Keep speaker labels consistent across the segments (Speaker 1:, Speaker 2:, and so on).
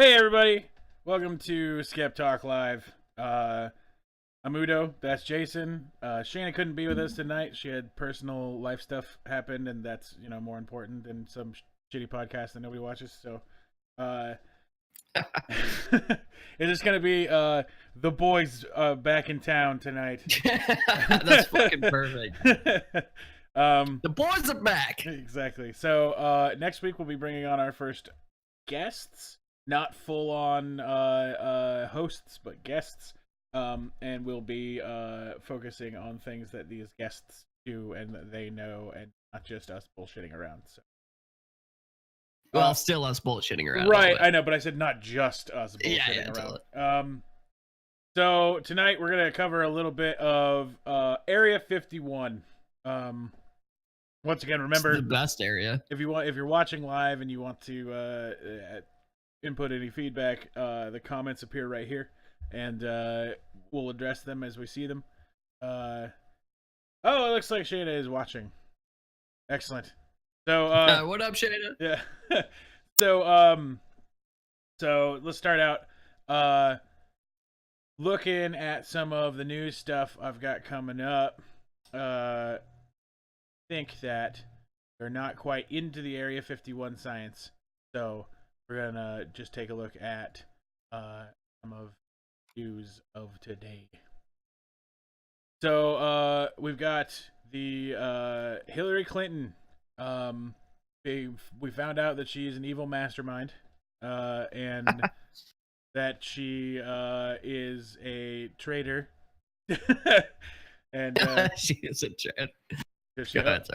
Speaker 1: Hey everybody, welcome to Skeptalk Live. I'm Udo, that's Jason. Shayna couldn't be with us tonight. She had personal life stuff happen, and that's, more important than some shitty podcast that nobody watches. So, it's just gonna be the boys back in town tonight.
Speaker 2: That's fucking perfect. The boys are back.
Speaker 1: Exactly. So next week we'll be bringing on our first guests. Not full on hosts, but guests, and we'll be focusing on things that these guests do and that they know, and not just us bullshitting around. So,
Speaker 2: well, still us bullshitting around,
Speaker 1: right? I know, but I said not just us bullshitting around.
Speaker 2: Totally.
Speaker 1: So tonight we're gonna cover a little bit of Area 51. Once again, remember,
Speaker 2: it's the best area.
Speaker 1: If you're watching live and you want to input any feedback, the comments appear right here, and we'll address them as we see them. Oh, it looks like Shayna is watching. Excellent. So
Speaker 2: what up, Shayna?
Speaker 1: Yeah. So let's start out looking at some of the news stuff I've got coming up. Think that they're not quite into the Area 51 science, so we're gonna just take a look at some of news of today. So we've got the Hillary Clinton. We found out that she's an evil mastermind, and that she is a traitor. And
Speaker 2: she is a traitor.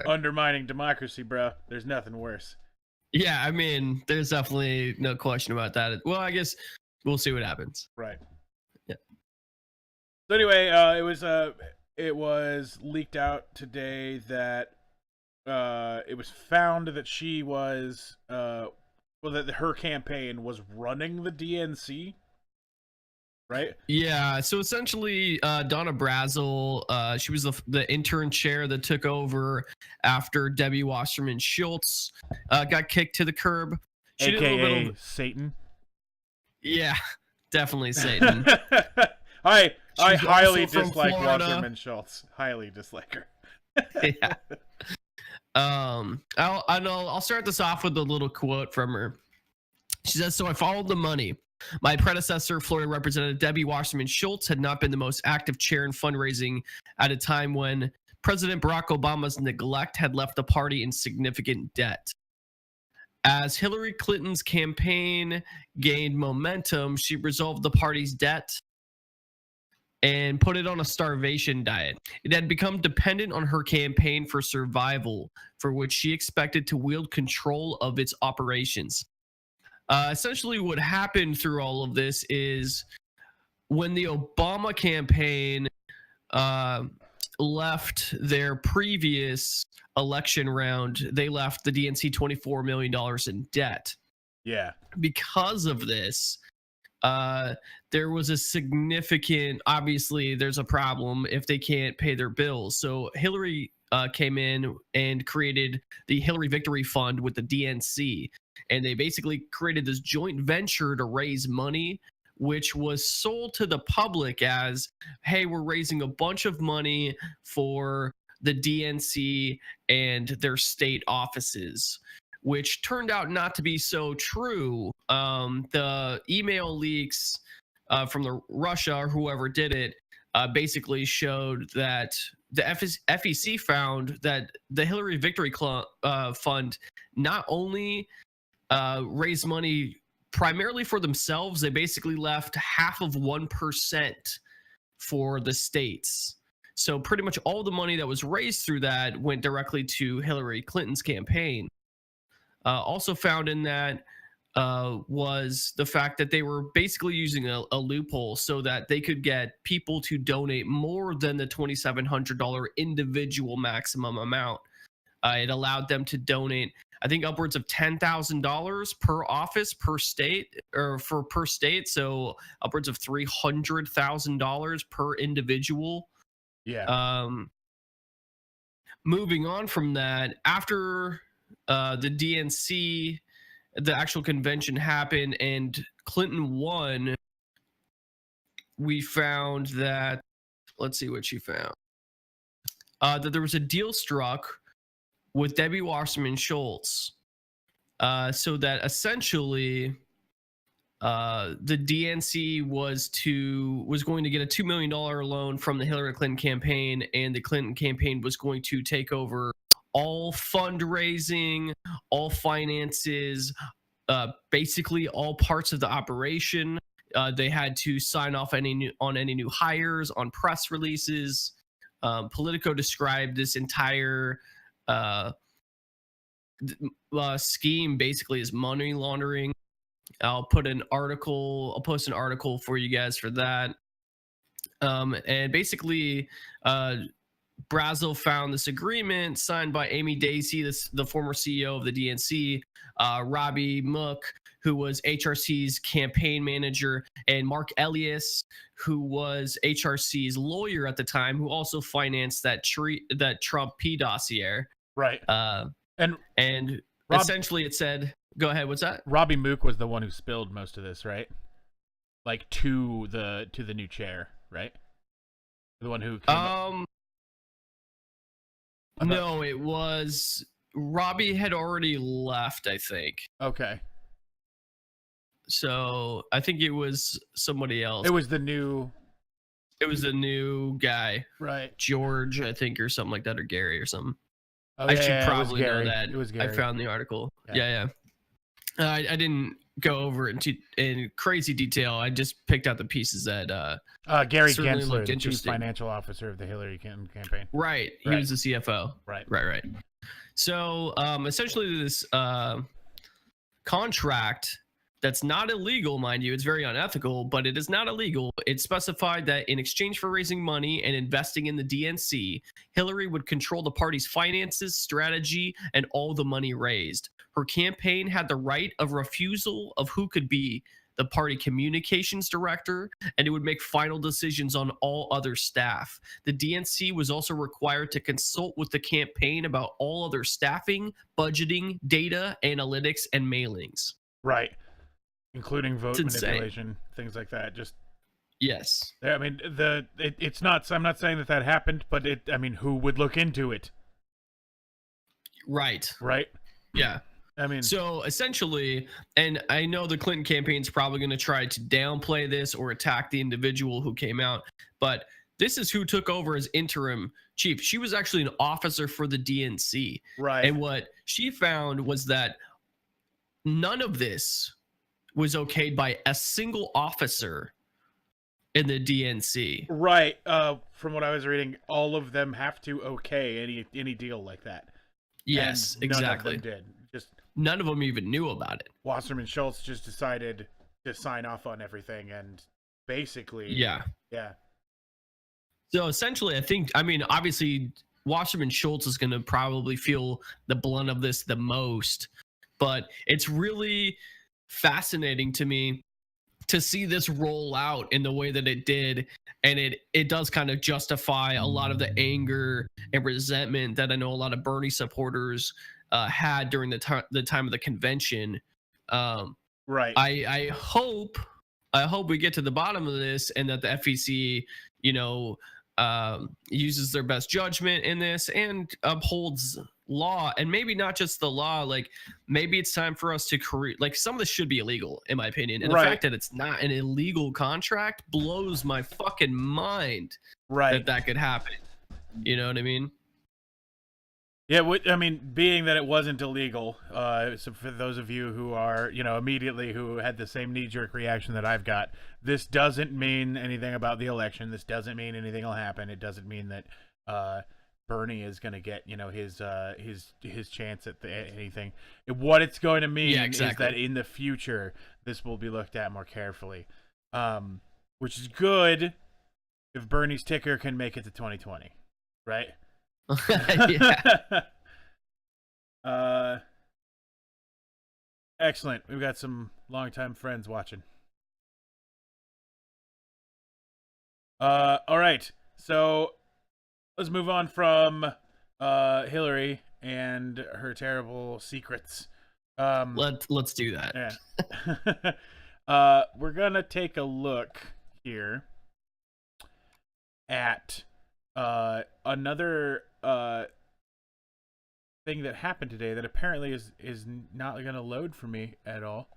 Speaker 1: Undermining democracy, bro. There's nothing worse.
Speaker 2: Yeah, I mean, there's definitely no question about that. Well, I guess we'll see what happens.
Speaker 1: Right.
Speaker 2: Yeah.
Speaker 1: So anyway, it was leaked out today that it was found that she was that her campaign was running the DNC. Right?
Speaker 2: Yeah, so essentially Donna Brazil, she was the intern chair that took over after Debbie Wasserman Schultz got kicked to the curb.
Speaker 1: She AKA Satan.
Speaker 2: Yeah, definitely Satan.
Speaker 1: I highly dislike Wasserman Schultz. Highly dislike her.
Speaker 2: Yeah. I'll start this off with a little quote from her. She says, "So I followed the money. My predecessor, Florida Representative Debbie Wasserman Schultz, had not been the most active chair in fundraising at a time when President Barack Obama's neglect had left the party in significant debt. As Hillary Clinton's campaign gained momentum, she resolved the party's debt and put it on a starvation diet. It had become dependent on her campaign for survival, for which she expected to wield control of its operations." Essentially, what happened through all of this is when the Obama campaign left their previous election round, they left the DNC $24 million in debt.
Speaker 1: Yeah.
Speaker 2: Because of this, there was a significant, obviously, there's a problem if they can't pay their bills. So Hillary came in and created the Hillary Victory Fund with the DNC. And they basically created this joint venture to raise money, which was sold to the public as, hey, we're raising a bunch of money for the DNC and their state offices, which turned out not to be so true. The email leaks from Russia or whoever did it basically showed that the FEC found that the Hillary Victory Fund not only raised money primarily for themselves, they basically left 0.5% for the states. So pretty much all the money that was raised through that went directly to Hillary Clinton's campaign. Also found in that was the fact that they were basically using a loophole so that they could get people to donate more than the $2,700 individual maximum amount. It allowed them to donate, I think, upwards of $10,000 per office per state, or per state. So upwards of $300,000 per individual.
Speaker 1: Yeah.
Speaker 2: Moving on from that, after the DNC the actual convention happened and Clinton won, we found that, let's see what she found. That there was a deal struck with Debbie Wasserman Schultz, so that essentially the DNC was going to get a $2 million loan from the Hillary Clinton campaign, and the Clinton campaign was going to take over all fundraising, all finances, basically all parts of the operation. They had to sign off on any new hires, on press releases. Politico described this entire scheme basically as money laundering. I'll post an article for you guys for that. And basically, Brazel found this agreement signed by Amy Dacey, the former CEO of the DNC, Robbie Mook, who was HRC's campaign manager, and Mark Elias, who was HRC's lawyer at the time, who also financed that Trump P dossier.
Speaker 1: Right. And
Speaker 2: essentially it said, go ahead, what's that?
Speaker 1: Robbie Mook was the one who spilled most of this, right? Like to the new chair, right? The one who came
Speaker 2: no, it was Robbie had already left, I think.
Speaker 1: Okay.
Speaker 2: So I think it was somebody else.
Speaker 1: It was the new
Speaker 2: guy.
Speaker 1: Right.
Speaker 2: George, I think, or something like that, or Gary or something.
Speaker 1: Oh,
Speaker 2: I should probably know that.
Speaker 1: It was Gary.
Speaker 2: I found the article.
Speaker 1: Yeah.
Speaker 2: I didn't go over it in crazy detail. I just picked out the pieces that
Speaker 1: Gary Gensler, the chief financial officer of the Hillary Clinton campaign.
Speaker 2: Right. He was the CFO.
Speaker 1: Right.
Speaker 2: So essentially this contract that's not illegal, mind you, it's very unethical, but it is not illegal. It specified that in exchange for raising money and investing in the DNC, Hillary would control the party's finances, strategy, and all the money raised. Her campaign had the right of refusal of who could be the party communications director, and it would make final decisions on all other staff. The DNC was also required to consult with the campaign about all other staffing, budgeting, data, analytics, and mailings.
Speaker 1: Right. Including vote manipulation, things like that. Just
Speaker 2: yes.
Speaker 1: I mean, it's not. I'm not saying that happened, but I mean, who would look into it?
Speaker 2: Right. Yeah.
Speaker 1: I mean,
Speaker 2: so essentially, and I know the Clinton campaign's probably going to try to downplay this or attack the individual who came out, but this is who took over as interim chief. She was actually an officer for the DNC.
Speaker 1: Right.
Speaker 2: And what she found was that none of this was okayed by a single officer in the DNC.
Speaker 1: Right. From what I was reading, all of them have to okay any deal like that.
Speaker 2: Yes,
Speaker 1: and
Speaker 2: exactly.
Speaker 1: None of them did. Just
Speaker 2: none of them even knew about it.
Speaker 1: Wasserman Schultz just decided to sign off on everything, and basically,
Speaker 2: yeah. So essentially, obviously, Wasserman Schultz is going to probably feel the blunt of this the most, but it's really fascinating to me to see this roll out in the way that it did, and it does kind of justify a lot of the anger and resentment that I know a lot of Bernie supporters had during the time of the convention.
Speaker 1: Right.
Speaker 2: I hope we get to the bottom of this, and that the FEC, uses their best judgment in this and upholds law, and maybe not just the law. Like, maybe it's time for us to create, like, some of this should be illegal in my opinion, and the fact that it's not an illegal contract blows my fucking mind. That could happen. You know what I mean?
Speaker 1: Yeah, I mean, being that it wasn't illegal, so for those of you who are, immediately who had the same knee-jerk reaction that I've got, this doesn't mean anything about the election. This doesn't mean anything will happen. It doesn't mean that Bernie is going to get, his chance at anything. What it's going to mean is that in the future, this will be looked at more carefully, which is good if Bernie's ticker can make it to 2020, right? Excellent. We've got some longtime friends watching. All right. So let's move on from Hillary and her terrible secrets
Speaker 2: Let's do that.
Speaker 1: Yeah. We're gonna take a look here at another thing that happened today that apparently is not gonna load for me at all.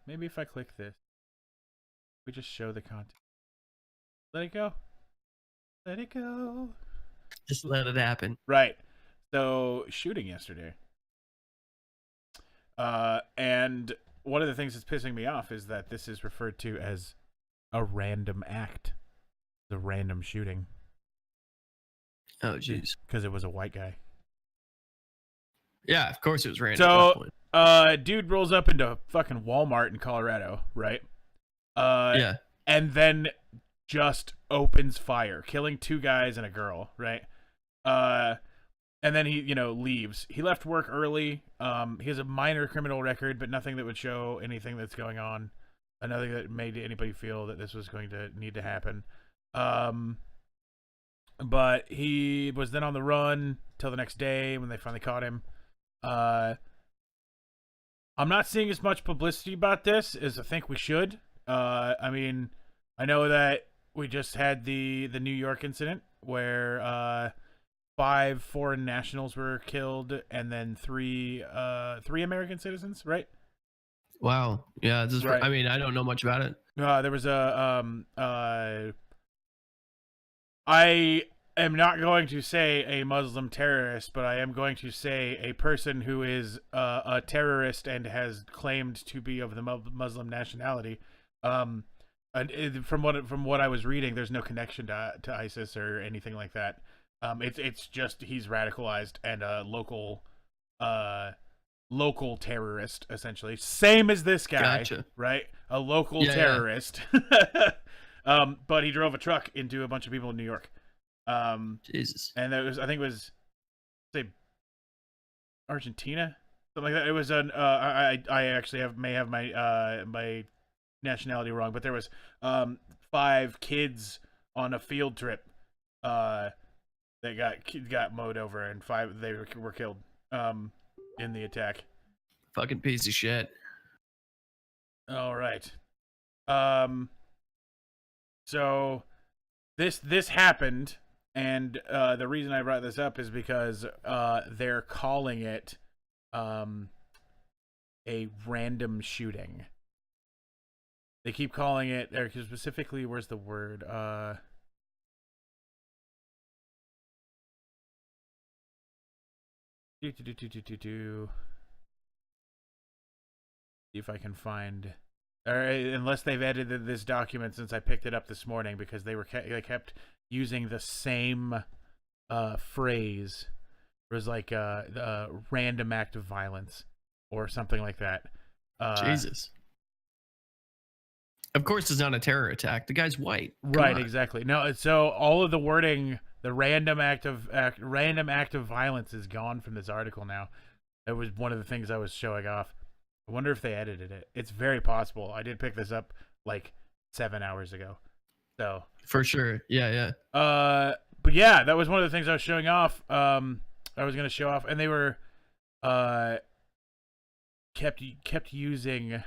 Speaker 1: Maybe if I click this, we just show the content. Let it go. Let it go.
Speaker 2: Just let it happen.
Speaker 1: Right. So shooting yesterday. And one of the things that's pissing me off is that this is referred to as a random act. The random shooting.
Speaker 2: Oh, jeez.
Speaker 1: Because it was a white guy.
Speaker 2: Yeah, of course it was random.
Speaker 1: So, dude rolls up into fucking Walmart in Colorado, right?
Speaker 2: Yeah.
Speaker 1: And then just opens fire, killing 2 guys and a girl, right? And then he, leaves. He left work early. He has a minor criminal record, but nothing that would show anything that's going on. Nothing that made anybody feel that this was going to need to happen. But he was then on the run till the next day when they finally caught him. I'm not seeing as much publicity about this as I think we should. I mean, I know that we just had the New York incident where 5 foreign nationals were killed, and then 3 American citizens, right?
Speaker 2: Wow. Yeah, this is
Speaker 1: right.
Speaker 2: I mean, I don't know much about it.
Speaker 1: There was I am not going to say a Muslim terrorist, but I am going to say a person who is a terrorist and has claimed to be of the Muslim nationality. And from what I was reading, there's no connection to ISIS or anything like that. It's just he's radicalized and a local terrorist, essentially, same as this guy.
Speaker 2: Gotcha.
Speaker 1: Right? A local terrorist. But he drove a truck into a bunch of people in New York.
Speaker 2: Jesus.
Speaker 1: And I think it was, say, Argentina, something like that. It was I actually may have my my nationality wrong, but there was 5 kids on a field trip that got mowed over, and 5 they were killed in the attack.
Speaker 2: Fucking piece of shit.
Speaker 1: All right. So this happened, and the reason I brought this up is because they're calling it a random shooting. They keep calling it, or specifically, where's the word? See if I can find, or unless they've edited this document since I picked it up this morning, because they kept using the same phrase. It was like a random act of violence or something like that.
Speaker 2: Jesus. Of course, it's not a terror attack. The guy's white.
Speaker 1: Right, exactly. No, so all of the wording, the random act of violence is gone from this article now. That was one of the things I was showing off. I wonder if they edited it. It's very possible. I did pick this up like 7 hours ago. So
Speaker 2: for sure. Yeah.
Speaker 1: But yeah, that was one of the things I was showing off. I was gonna show off, and they were kept using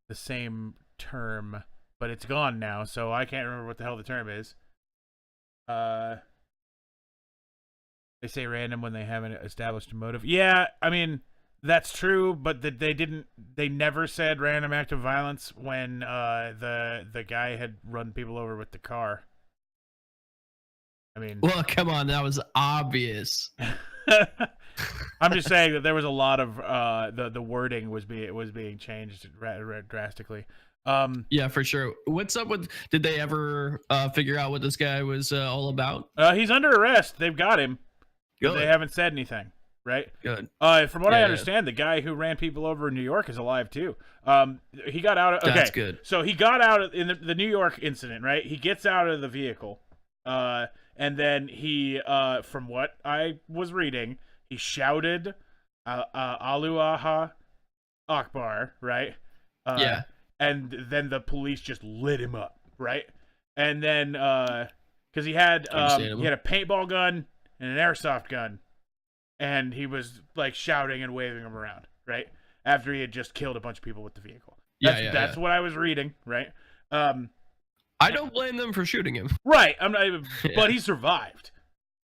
Speaker 1: the same term, but it's gone now, so I can't remember what the hell the term is. They say random when they haven't established a motive. Yeah, I mean, that's true, but they never said random act of violence when the guy had run people over with the car. I mean,
Speaker 2: well, come on, that was obvious.
Speaker 1: I'm just saying that there was a lot of the wording was being changed drastically.
Speaker 2: Yeah, for sure. What's up with? Did they ever figure out what this guy was all about?
Speaker 1: He's under arrest. They've got him. But they haven't said anything. Right.
Speaker 2: Good.
Speaker 1: From what I understand, the guy who ran people over in New York is alive too. He got out. Okay.
Speaker 2: That's good.
Speaker 1: So he got out in the New York incident. Right. He gets out of the vehicle. And then he, from what I was reading, he shouted, "Allahu Akbar," right?
Speaker 2: Yeah.
Speaker 1: And then the police just lit him up, right? And then, because he had a paintball gun and an airsoft gun, and he was like shouting and waving them around, right? after he had just killed a bunch of people with the vehicle. That's what I was reading, right?
Speaker 2: I don't blame them for shooting him.
Speaker 1: Right. I'm not even, but he survived,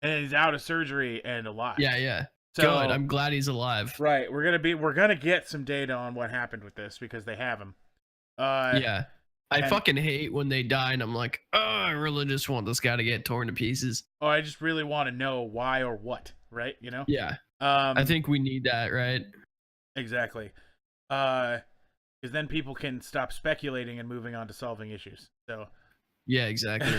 Speaker 1: and he's out of surgery and alive.
Speaker 2: Yeah.
Speaker 1: So,
Speaker 2: good. I'm glad he's alive.
Speaker 1: Right. We're gonna get some data on what happened with this because they have him.
Speaker 2: Yeah. I fucking hate when they die, and I'm like, oh, I really just want this guy to get torn to pieces.
Speaker 1: Oh, I just really want to know why or what, right? You know?
Speaker 2: Yeah. I think we need that, right?
Speaker 1: Exactly. Because then people can stop speculating and moving on to solving issues. So.
Speaker 2: Yeah, exactly.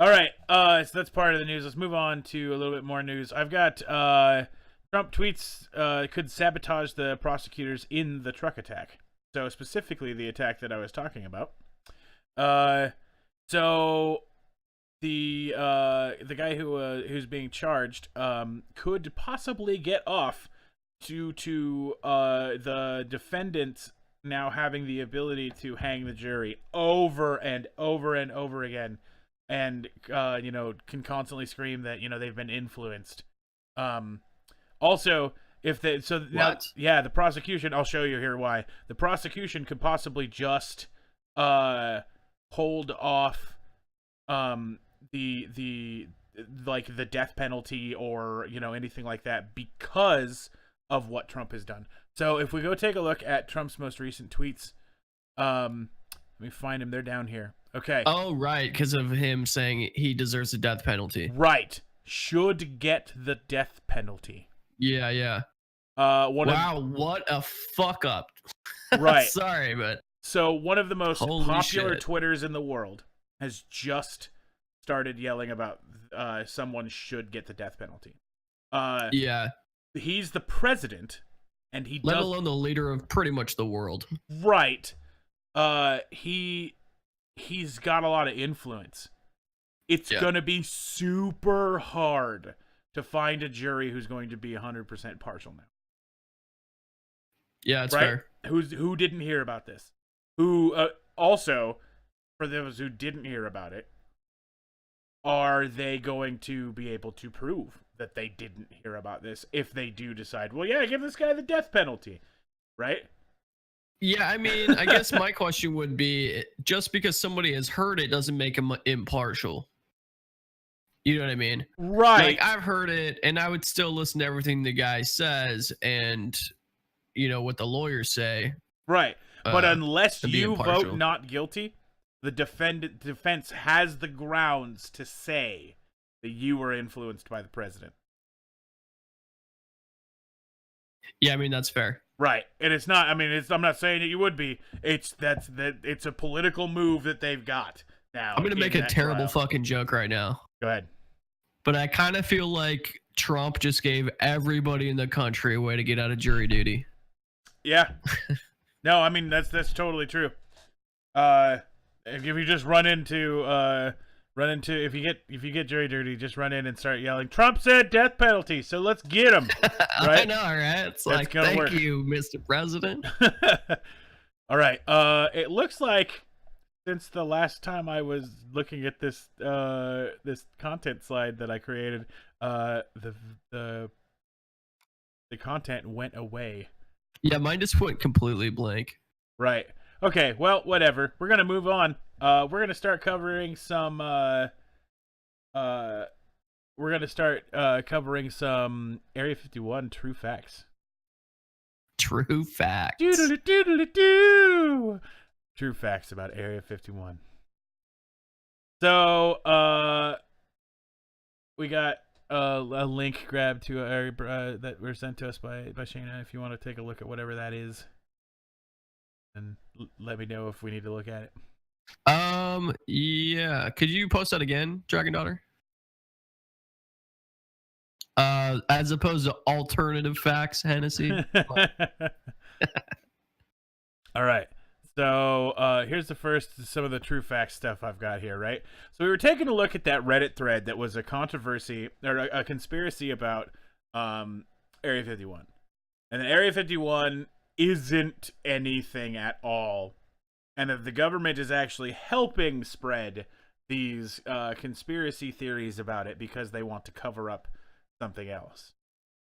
Speaker 1: All right. So that's part of the news. Let's move on to a little bit more news. I've got Trump tweets could sabotage the prosecutors in the truck attack. So specifically the attack that I was talking about. So the guy who's being charged could possibly get off due to the defendant now having the ability to hang the jury over and over and over again, and can constantly scream that they've been influenced. Also, if they the prosecution, I'll show you here why the prosecution could possibly just hold off the death penalty or anything like that because of what Trump has done. So if we go take a look at Trump's most recent tweets, let me find him. They're down here. Okay.
Speaker 2: Oh, right, because of him saying he deserves the death penalty.
Speaker 1: Right. Should get the death penalty.
Speaker 2: Yeah. What a fuck up.
Speaker 1: Right.
Speaker 2: Sorry, but
Speaker 1: so one of the most popular
Speaker 2: shit.
Speaker 1: Twitters in the world has just started yelling about someone should get the death penalty.
Speaker 2: Yeah.
Speaker 1: He's the president, and
Speaker 2: let alone the leader of pretty much the world.
Speaker 1: Right. He's got a lot of influence. It's going to be super hard to find a jury who's going to be 100% partial now.
Speaker 2: Yeah, it's fair.
Speaker 1: Who didn't hear about this? Who also, for those who didn't hear about it, are they going to be able to prove that they didn't hear about this if they do decide, well, yeah, give this guy the death penalty, right?
Speaker 2: Yeah, I mean, I guess my question would be, just because somebody has heard it doesn't make them impartial. You know what I mean?
Speaker 1: Right.
Speaker 2: Like, I've heard it, and I would still listen to everything the guy says and, what the lawyers say.
Speaker 1: Right. But unless you
Speaker 2: impartial.
Speaker 1: vote not guilty, the defense has the grounds to say that you were influenced by the president.
Speaker 2: Yeah, I mean, that's fair.
Speaker 1: Right. And it's not, I'm not saying that you would be. It's a political move that they've got now.
Speaker 2: I'm going to make a terrible fucking joke right now.
Speaker 1: Go ahead.
Speaker 2: But I kind of feel like Trump just gave everybody in the country a way to get out of jury duty.
Speaker 1: Yeah. No, I mean, that's totally true. If you just run into if you get jury duty, just run in and start yelling, Trump said death penalty, so let's get him. Right?
Speaker 2: I know, right? It's like, thank you, Mr. President.
Speaker 1: All right. It looks like since the last time I was looking at this this content slide that I created, the content went away.
Speaker 2: Yeah, mine just went completely blank.
Speaker 1: Right. Okay, well, whatever. We're gonna move on. We're gonna start covering some Area 51 true facts.
Speaker 2: True facts.
Speaker 1: Doodle-doo. True facts about Area 51. So, we got a link grabbed to that were sent to us by Shayna. If you want to take a look at whatever that is, and let me know if we need to look at it.
Speaker 2: Yeah. Could you post that again, Dragon Daughter? As opposed to alternative facts, Hennessy.
Speaker 1: All right. So here's some of the true facts stuff I've got here, right? So we were taking a look at that Reddit thread that was a controversy or a conspiracy about Area 51. And then Area 51 isn't anything at all. And that the government is actually helping spread these conspiracy theories about it because they want to cover up something else.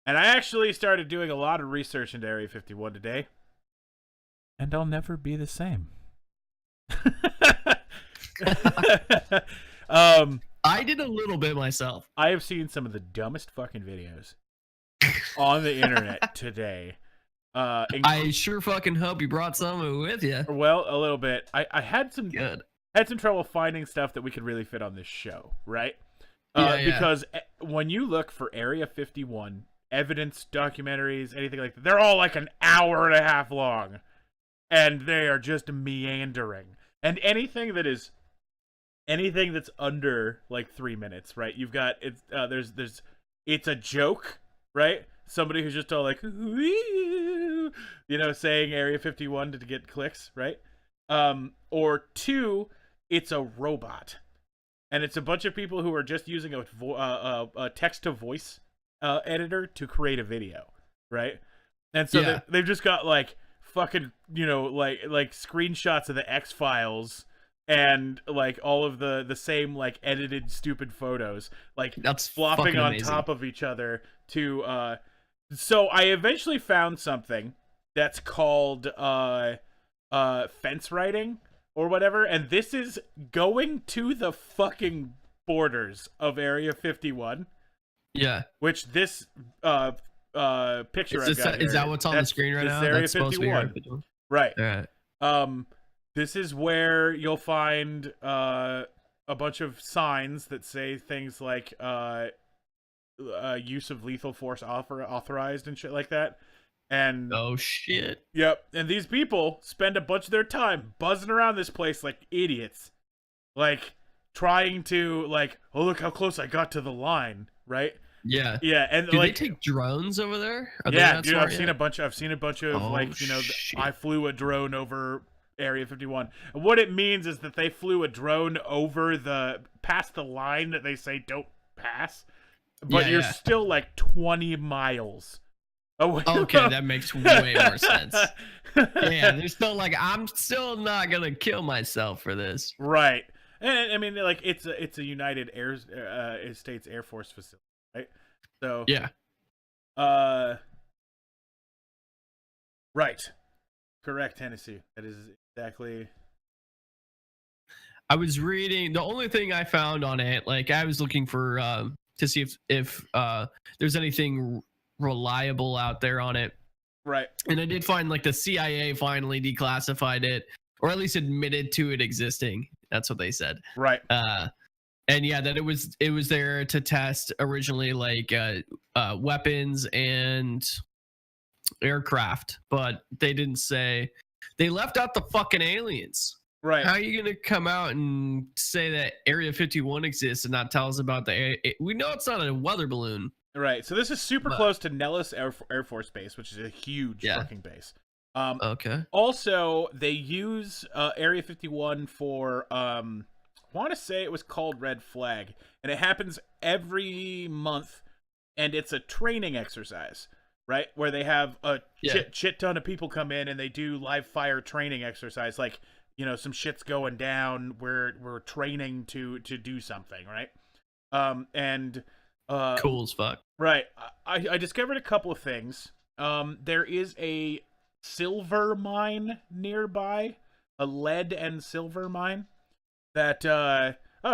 Speaker 1: And I actually started doing a lot of research into Area 51 today. And I'll never be the same.
Speaker 2: I did a little bit myself.
Speaker 1: I have seen some of the dumbest fucking videos on the internet today.
Speaker 2: I sure fucking hope you brought some of it with you.
Speaker 1: Well, a little bit. I had some
Speaker 2: Good.
Speaker 1: had some trouble finding stuff that we could really fit on this show, right?
Speaker 2: Yeah.
Speaker 1: Because when you look for Area 51 evidence documentaries, anything like that, they're all like an hour and a half long, and they are just meandering. And anything that's under like 3 minutes, right? You've got it's a joke, right? Somebody who's just all like, you know, saying Area 51 to get clicks, right? Or 2, it's a robot, and it's a bunch of people who are just using a text to voice editor to create a video, right? And so they've just got like fucking, you know, like screenshots of the X-Files and like all of the same like edited stupid photos, like
Speaker 2: that's
Speaker 1: flopping on
Speaker 2: amazing.
Speaker 1: top of each other to so I eventually found something that's called fence writing or whatever, and this is going to the fucking borders of Area 51.
Speaker 2: Yeah.
Speaker 1: Which this picture
Speaker 2: is that what's on the screen right now?
Speaker 1: Area
Speaker 2: That's
Speaker 1: 51. Right.
Speaker 2: All right.
Speaker 1: This is where you'll find a bunch of signs that say things like use of lethal force authorized and shit like that. And
Speaker 2: oh shit.
Speaker 1: Yep. And these people spend a bunch of their time buzzing around this place like idiots, like trying to like, oh look how close I got to the line, right?
Speaker 2: Yeah.
Speaker 1: Yeah. And
Speaker 2: do
Speaker 1: like,
Speaker 2: they take drones over there?
Speaker 1: Dude, I've seen a bunch of like, you know,
Speaker 2: shit.
Speaker 1: I flew a drone over Area 51. And what it means is that they flew a drone over past the line that they say don't pass, but you're still like 20 miles away.
Speaker 2: Okay, that makes way more sense. Yeah, they're still like, I'm still not gonna kill myself for this.
Speaker 1: Right. And I mean, like, it's a United States Air Force facility, right? So
Speaker 2: yeah.
Speaker 1: Right. Correct, Tennessee. That is exactly.
Speaker 2: I was reading, the only thing I found on it, like I was looking for to see if there's anything reliable out there on it.
Speaker 1: Right.
Speaker 2: And I did find like the CIA finally declassified it, or at least admitted to it existing. That's what they said.
Speaker 1: Right.
Speaker 2: And yeah, that it was there to test originally like weapons and aircraft, but they didn't say, they left out the fucking aliens.
Speaker 1: Right.
Speaker 2: How are you gonna come out and say that Area 51 exists and not tell us about we know it's not a weather balloon.
Speaker 1: Right. So this is super close to Nellis Air Force Base, which is a huge fucking base.
Speaker 2: Okay.
Speaker 1: Also, they use Area 51 for I want to say it was called Red Flag, and it happens every month, and it's a training exercise, right? Where they have a shit ton of people come in and they do live fire training exercise, like, you know, some shit's going down, we're training to do something, right? And
Speaker 2: cool as fuck.
Speaker 1: Right. I discovered a couple of things. There is a silver mine nearby, a lead and silver mine that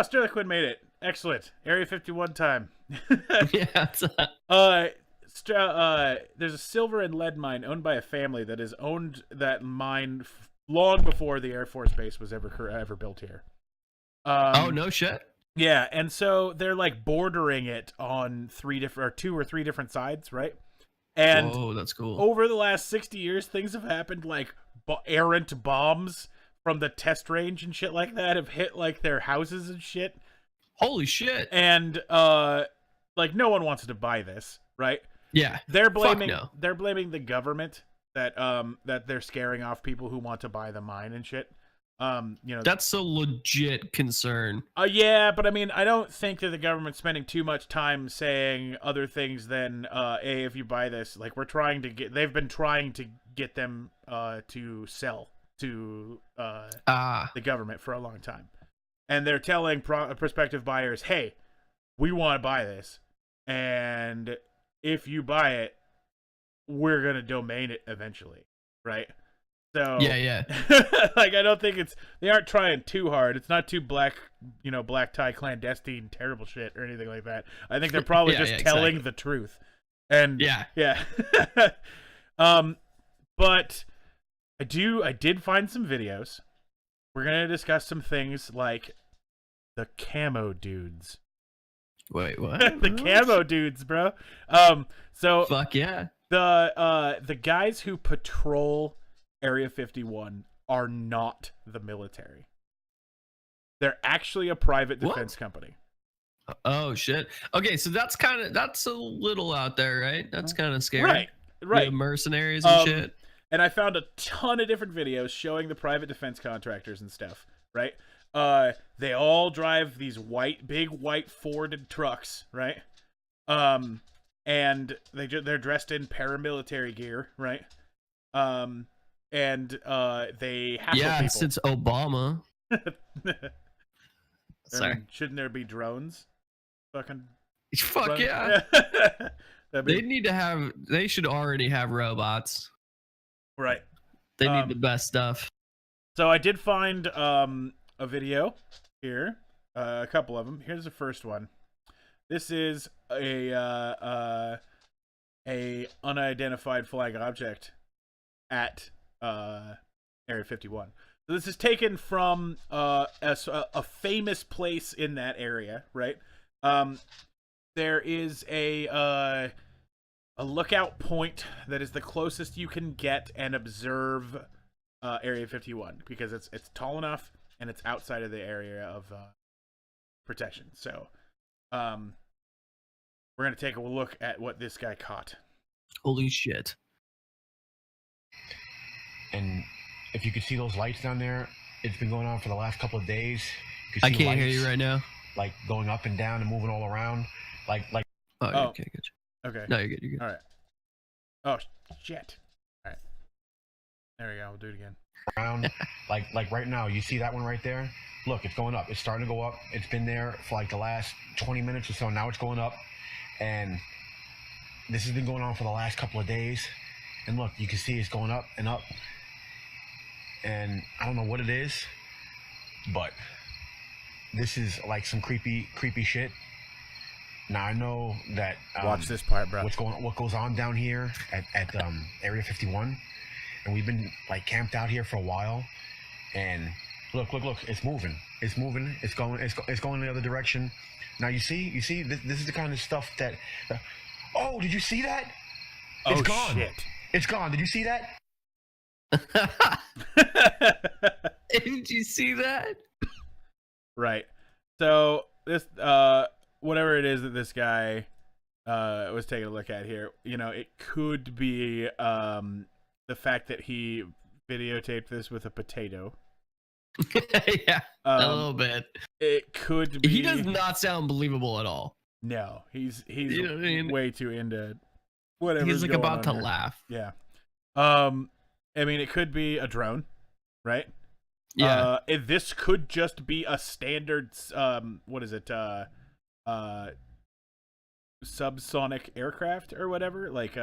Speaker 1: Sterling Quinn made it. Excellent. Area 51 time.
Speaker 2: Yeah.
Speaker 1: There's a silver and lead mine owned by a family that has owned that mine long before the Air Force Base was ever built here.
Speaker 2: Oh no shit.
Speaker 1: Yeah, and so they're like bordering it on two or three different sides, right? And
Speaker 2: oh, that's cool.
Speaker 1: Over the last 60 years, things have happened like errant bombs from the test range and shit like that have hit like their houses and shit.
Speaker 2: Holy shit.
Speaker 1: And like no one wants to buy this, right?
Speaker 2: Yeah.
Speaker 1: They're blaming the government that they're scaring off people who want to buy the mine and shit. You know,
Speaker 2: that's a legit concern.
Speaker 1: Yeah, but I mean, I don't think that the government's spending too much time saying other things than hey, if you buy this, like they've been trying to get them to sell to the government for a long time, and they're telling prospective buyers, hey, we want to buy this, and if you buy it, we're gonna domain it eventually, right? So
Speaker 2: Yeah.
Speaker 1: like I don't think they aren't trying too hard. It's not too black tie clandestine terrible shit or anything like that. I think they're probably just telling the truth. And yeah. But I did find some videos. We're gonna discuss some things like the camo dudes.
Speaker 2: Wait, what?
Speaker 1: The camo dudes, bro. So
Speaker 2: fuck yeah.
Speaker 1: The guys who patrol Area 51 are not the military. They're actually a private defense company.
Speaker 2: Oh shit. Okay, so that's a little out there, right? That's kind of scary.
Speaker 1: Right.
Speaker 2: Yeah, mercenaries and shit.
Speaker 1: And I found a ton of different videos showing the private defense contractors and stuff, right? They all drive these big white Ford trucks, right? And they're dressed in paramilitary gear, right? And they hassle people.
Speaker 2: Since Obama. Sorry.
Speaker 1: Shouldn't there be drones?
Speaker 2: Fuck yeah. They should already have robots.
Speaker 1: Right.
Speaker 2: They need the best stuff.
Speaker 1: So I did find a video here, a couple of them. Here's the first one. This is a unidentified flying object at Area 51. So this is taken from a famous place in that area, right? There is a lookout point that is the closest you can get and observe Area 51 because it's tall enough and it's outside of the area of protection. So we're gonna take a look at what this guy caught.
Speaker 2: Holy shit.
Speaker 3: And if you could see those lights down there, it's been going on for the last couple of days.
Speaker 2: I can't hear you right now.
Speaker 3: Like going up and down and moving all around. Like
Speaker 2: okay, good.
Speaker 1: Okay.
Speaker 2: No, you're good.
Speaker 1: All right. Oh shit. All right. There we go. We'll do it again.
Speaker 3: Around like right now, you see that one right there? Look, it's going up. It's starting to go up. It's been there for like the last 20 minutes or so. Now it's going up. And this has been going on for the last couple of days. And look, you can see it's going up and up. And I don't know what it is, but this is like some creepy shit. Now I know that
Speaker 1: watch this part, bro.
Speaker 3: What goes on down here at Area 51, and we've been like camped out here for a while. And look, it's moving. It's going the other direction. Now you see this is the kind of stuff that. Oh, did you see that? It's gone.
Speaker 1: Shit.
Speaker 3: It's gone. Did you see that?
Speaker 2: Did you see that?
Speaker 1: Right. So this whatever it is that this guy was taking a look at here, it could be the fact that he videotaped this with a potato.
Speaker 2: Yeah, a little bit.
Speaker 1: It could be.
Speaker 2: He does not sound believable at all.
Speaker 1: No, he's
Speaker 2: You know what I mean?
Speaker 1: way too into whatever.
Speaker 2: He's like about to laugh.
Speaker 1: Yeah. I mean, it could be a drone, right?
Speaker 2: Yeah.
Speaker 1: This could just be a standard, what is it? Subsonic aircraft or whatever. Like,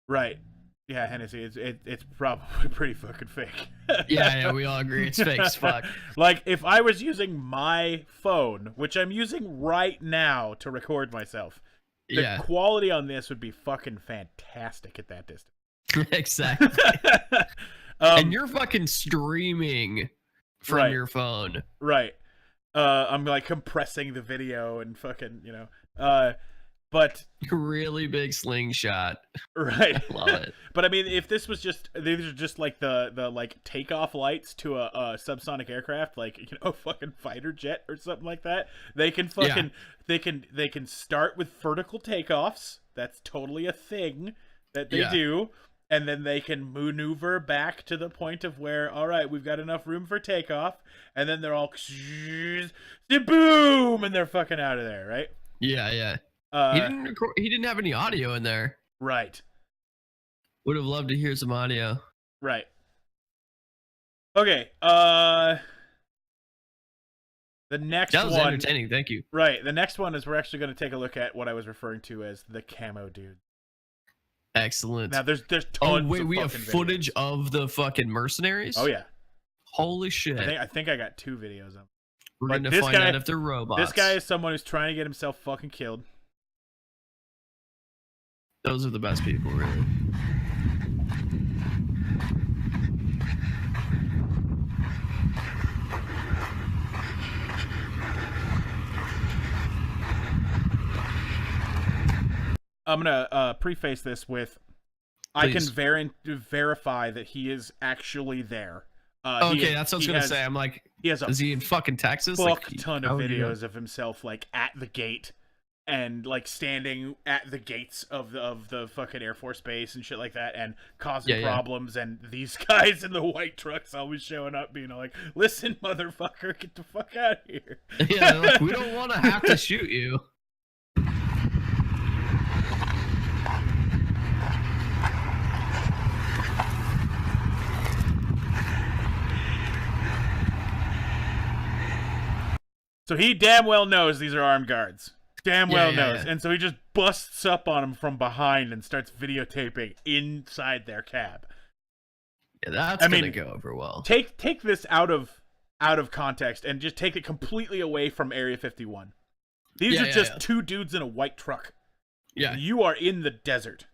Speaker 1: right. Yeah, Hennessy, it's probably pretty fucking fake.
Speaker 2: Yeah, we all agree it's fake as fuck.
Speaker 1: Like, if I was using my phone, which I'm using right now to record myself, the quality on this would be fucking fantastic at that distance.
Speaker 2: Exactly. And you're fucking streaming from your phone.
Speaker 1: Right. I'm like compressing the video and fucking, but
Speaker 2: really big slingshot.
Speaker 1: Right.
Speaker 2: Love it.
Speaker 1: But I mean, if these are just like the like takeoff lights to a subsonic aircraft, like, fucking fighter jet or something like that, they can fucking they can start with vertical takeoffs. That's totally a thing that they do. And then they can maneuver back to the point of where, all right, we've got enough room for takeoff. And then they're all, boom, and they're fucking out of there, right?
Speaker 2: Yeah. He didn't have any audio in there.
Speaker 1: Right.
Speaker 2: Would have loved to hear some audio.
Speaker 1: Right. Okay. The next
Speaker 2: That was
Speaker 1: one,
Speaker 2: entertaining. Thank you.
Speaker 1: right? The next one is we're actually going to take a look at what I was referring to as the camo dude.
Speaker 2: Excellent.
Speaker 1: Now there's tons.
Speaker 2: Oh wait,
Speaker 1: of
Speaker 2: we have
Speaker 1: fucking
Speaker 2: footage
Speaker 1: videos.
Speaker 2: of the fucking mercenaries.
Speaker 1: Oh yeah.
Speaker 2: Holy shit.
Speaker 1: I think I got 2 videos of them.
Speaker 2: We're
Speaker 1: But
Speaker 2: gonna
Speaker 1: this
Speaker 2: find
Speaker 1: guy-
Speaker 2: out if they're robots.
Speaker 1: This guy is someone who's trying to get himself fucking killed.
Speaker 2: Those are the best people, really.
Speaker 1: I'm gonna preface this with, I can
Speaker 2: Please.
Speaker 1: verify that he is actually there.
Speaker 2: Okay, that's what I was
Speaker 1: he
Speaker 2: gonna
Speaker 1: has-
Speaker 2: say. I'm like,
Speaker 1: He has a
Speaker 2: is he in fucking Texas?
Speaker 1: fuck
Speaker 2: Like,
Speaker 1: ton
Speaker 2: how
Speaker 1: of
Speaker 2: would you know?
Speaker 1: videos of himself like at the gate and like standing at the gates of the fucking Air Force Base and shit like that and causing
Speaker 2: Yeah.
Speaker 1: problems, and these guys in the white trucks always showing up being like, listen motherfucker, get the fuck out of here.
Speaker 2: Yeah, they're like, we don't want to have to shoot you.
Speaker 1: So he damn well knows these are armed guards. Damn well
Speaker 2: Yeah,
Speaker 1: knows.
Speaker 2: yeah.
Speaker 1: And so he just busts up on them from behind and starts videotaping inside their cab.
Speaker 2: Yeah, that's
Speaker 1: I
Speaker 2: gonna
Speaker 1: mean,
Speaker 2: go over well.
Speaker 1: Take this out of context and just take it completely away from Area 51. These
Speaker 2: Yeah,
Speaker 1: are
Speaker 2: yeah,
Speaker 1: just
Speaker 2: yeah.
Speaker 1: 2 dudes in a white truck.
Speaker 2: Yeah,
Speaker 1: You are in the desert.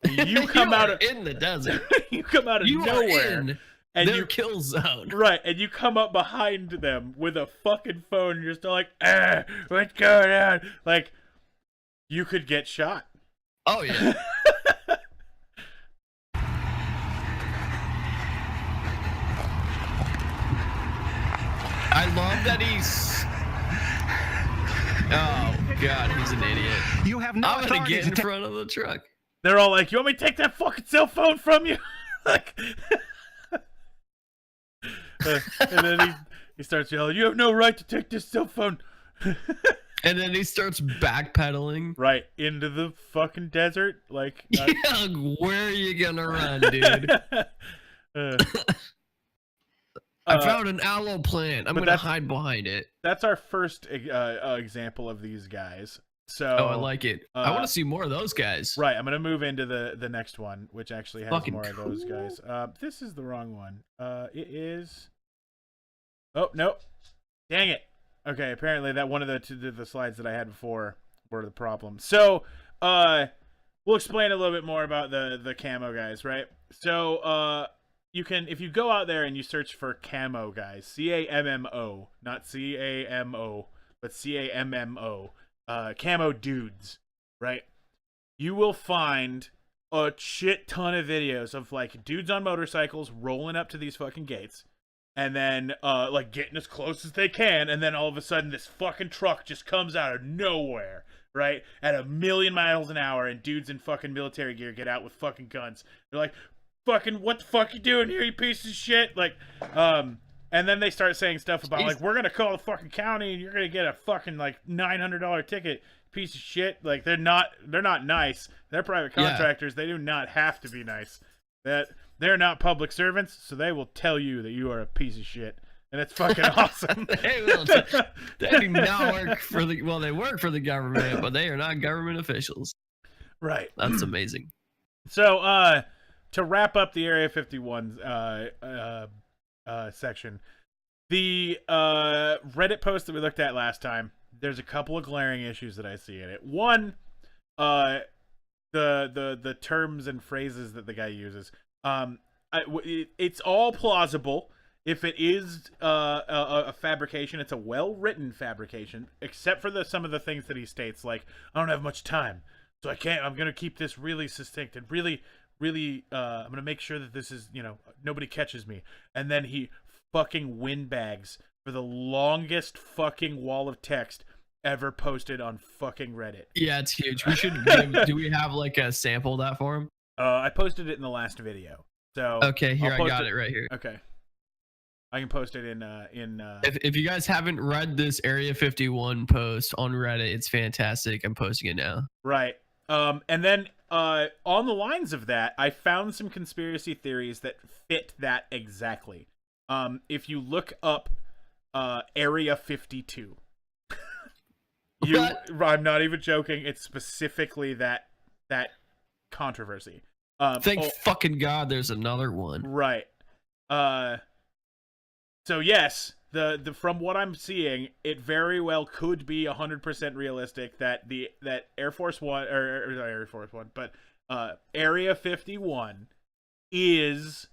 Speaker 1: You come out of
Speaker 2: in the desert.
Speaker 1: you come out of
Speaker 2: You
Speaker 1: nowhere
Speaker 2: are in
Speaker 1: and
Speaker 2: their
Speaker 1: you
Speaker 2: kill zone.
Speaker 1: right, and you come up behind them with a fucking phone and you're still like, what's going on? Like, you could get shot.
Speaker 2: Oh yeah. I love that he's. Oh god, he's an idiot.
Speaker 4: You have no
Speaker 2: I'm gonna
Speaker 4: authority
Speaker 2: get
Speaker 4: to
Speaker 2: in
Speaker 4: take.
Speaker 2: front of the truck.
Speaker 1: They're all like, you want me to take that fucking cell phone from you? Like, and then he starts yelling, you have no right to take this cell phone.
Speaker 2: And then he starts backpedaling.
Speaker 1: Right, into the fucking desert. Like,
Speaker 2: Yeah, where are you gonna run, dude? I found an aloe plant. I'm
Speaker 1: but
Speaker 2: gonna
Speaker 1: that's-
Speaker 2: hide behind it.
Speaker 1: That's our first example of these guys. So,
Speaker 2: Oh, I like it. I want
Speaker 1: uh,
Speaker 2: to see more of those guys.
Speaker 1: Right, I'm gonna move into the next one, which actually has
Speaker 2: Fucking
Speaker 1: more of those
Speaker 2: cool.
Speaker 1: guys. This is the wrong one. It is. Oh no! Dang it. Okay, apparently that one of the slides that I had before were the problem. So, we'll explain a little bit more about the camo guys, right? So, you can, if you go out there and you search for Camo Guys, CAMMO, not CAMO, but CAMMO, camo dudes, right? You will find a shit ton of videos of like dudes on motorcycles rolling up to these fucking gates and then like getting as close as they can, and then all of a sudden this fucking truck just comes out of nowhere, right, at 1,000,000 miles an hour, and dudes in fucking military gear get out with fucking guns. They're like, fucking, what the fuck you doing here, you piece of shit? Like, and then they start saying stuff about like, we're gonna call the fucking county and you're gonna get a fucking like $900 ticket, piece of shit. Like, they're not nice. They're private
Speaker 2: Yeah.
Speaker 1: contractors. They do not have to be nice. That they're not public servants, so they will tell you that you are a piece of shit, and it's fucking awesome.
Speaker 2: They will. They do not work for the. Well, they work for the government, but they are not government officials.
Speaker 1: Right.
Speaker 2: That's amazing.
Speaker 1: So, to wrap up the Area 51 section, the Reddit post that we looked at last time, there's a couple of glaring issues that I see in it. One, the terms and phrases that the guy uses. It's all plausible. If it is a fabrication, it's a well-written fabrication, except for some of the things that he states, like, I don't have much time, so I'm going to keep this really succinct and really, I'm going to make sure that this is, nobody catches me. And then he fucking windbags for the longest fucking wall of text ever posted on fucking Reddit.
Speaker 2: Yeah, it's huge. We should. Do we have like a sample of that for him?
Speaker 1: I posted it in the last video. So
Speaker 2: Okay, here
Speaker 1: I'll
Speaker 2: I got
Speaker 1: post
Speaker 2: it right here.
Speaker 1: Okay. I can post it in
Speaker 2: If you guys haven't read this Area 51 post on Reddit, it's fantastic. I'm posting it now.
Speaker 1: right. And then on the lines of that, I found some conspiracy theories that fit that exactly. If you look up Area 52.
Speaker 2: What?
Speaker 1: I'm not even joking. It's specifically that controversy.
Speaker 2: Thank fucking God there's another one.
Speaker 1: Right. So yes, the from what I'm seeing, it very well could be 100% realistic that Air Force One or not Air Force One, but Area 51 is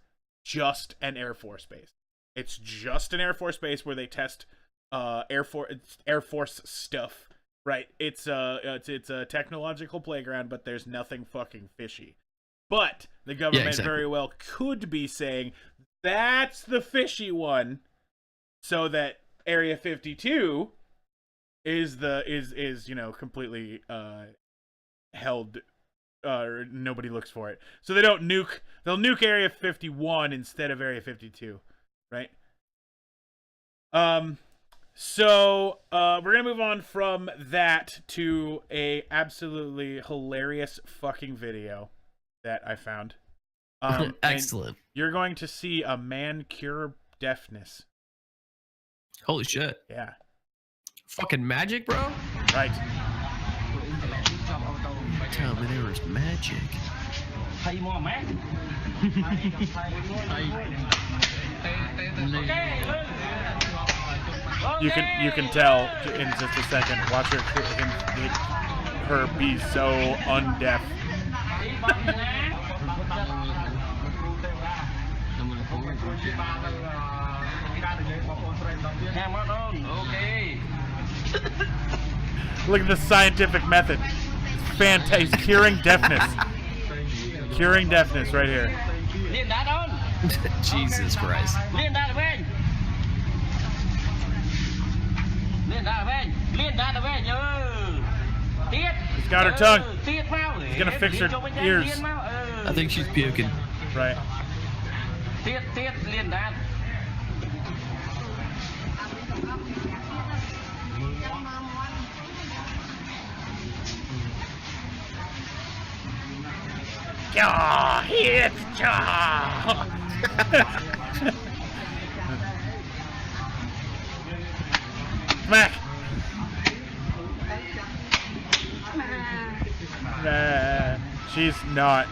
Speaker 1: just an Air Force base. It's just an Air Force base where they test Air Force stuff. Right. It's a technological playground, but there's nothing fucking fishy. But the government very well could be saying that's the fishy one, so that Area 52 is completely held. Nobody looks for it, so they don't nuke. They'll nuke Area 51 instead of Area 52, right? So we're gonna move on from that to a absolutely hilarious fucking video that I found.
Speaker 2: Excellent.
Speaker 1: You're going to see a man cure deafness.
Speaker 2: Holy shit.
Speaker 1: Yeah.
Speaker 2: Fucking magic, bro?
Speaker 1: Right.
Speaker 2: Tell me there was magic.
Speaker 1: You can tell in just a second. Watch her be so undeaf. Look at the scientific method. It's fantastic. He's curing deafness. Curing deafness right here.
Speaker 2: Jesus Christ.
Speaker 1: He's got her tongue. He's gonna fix her ears.
Speaker 2: I think she's puking.
Speaker 1: Right. Ja, it's ja. Smack. She's not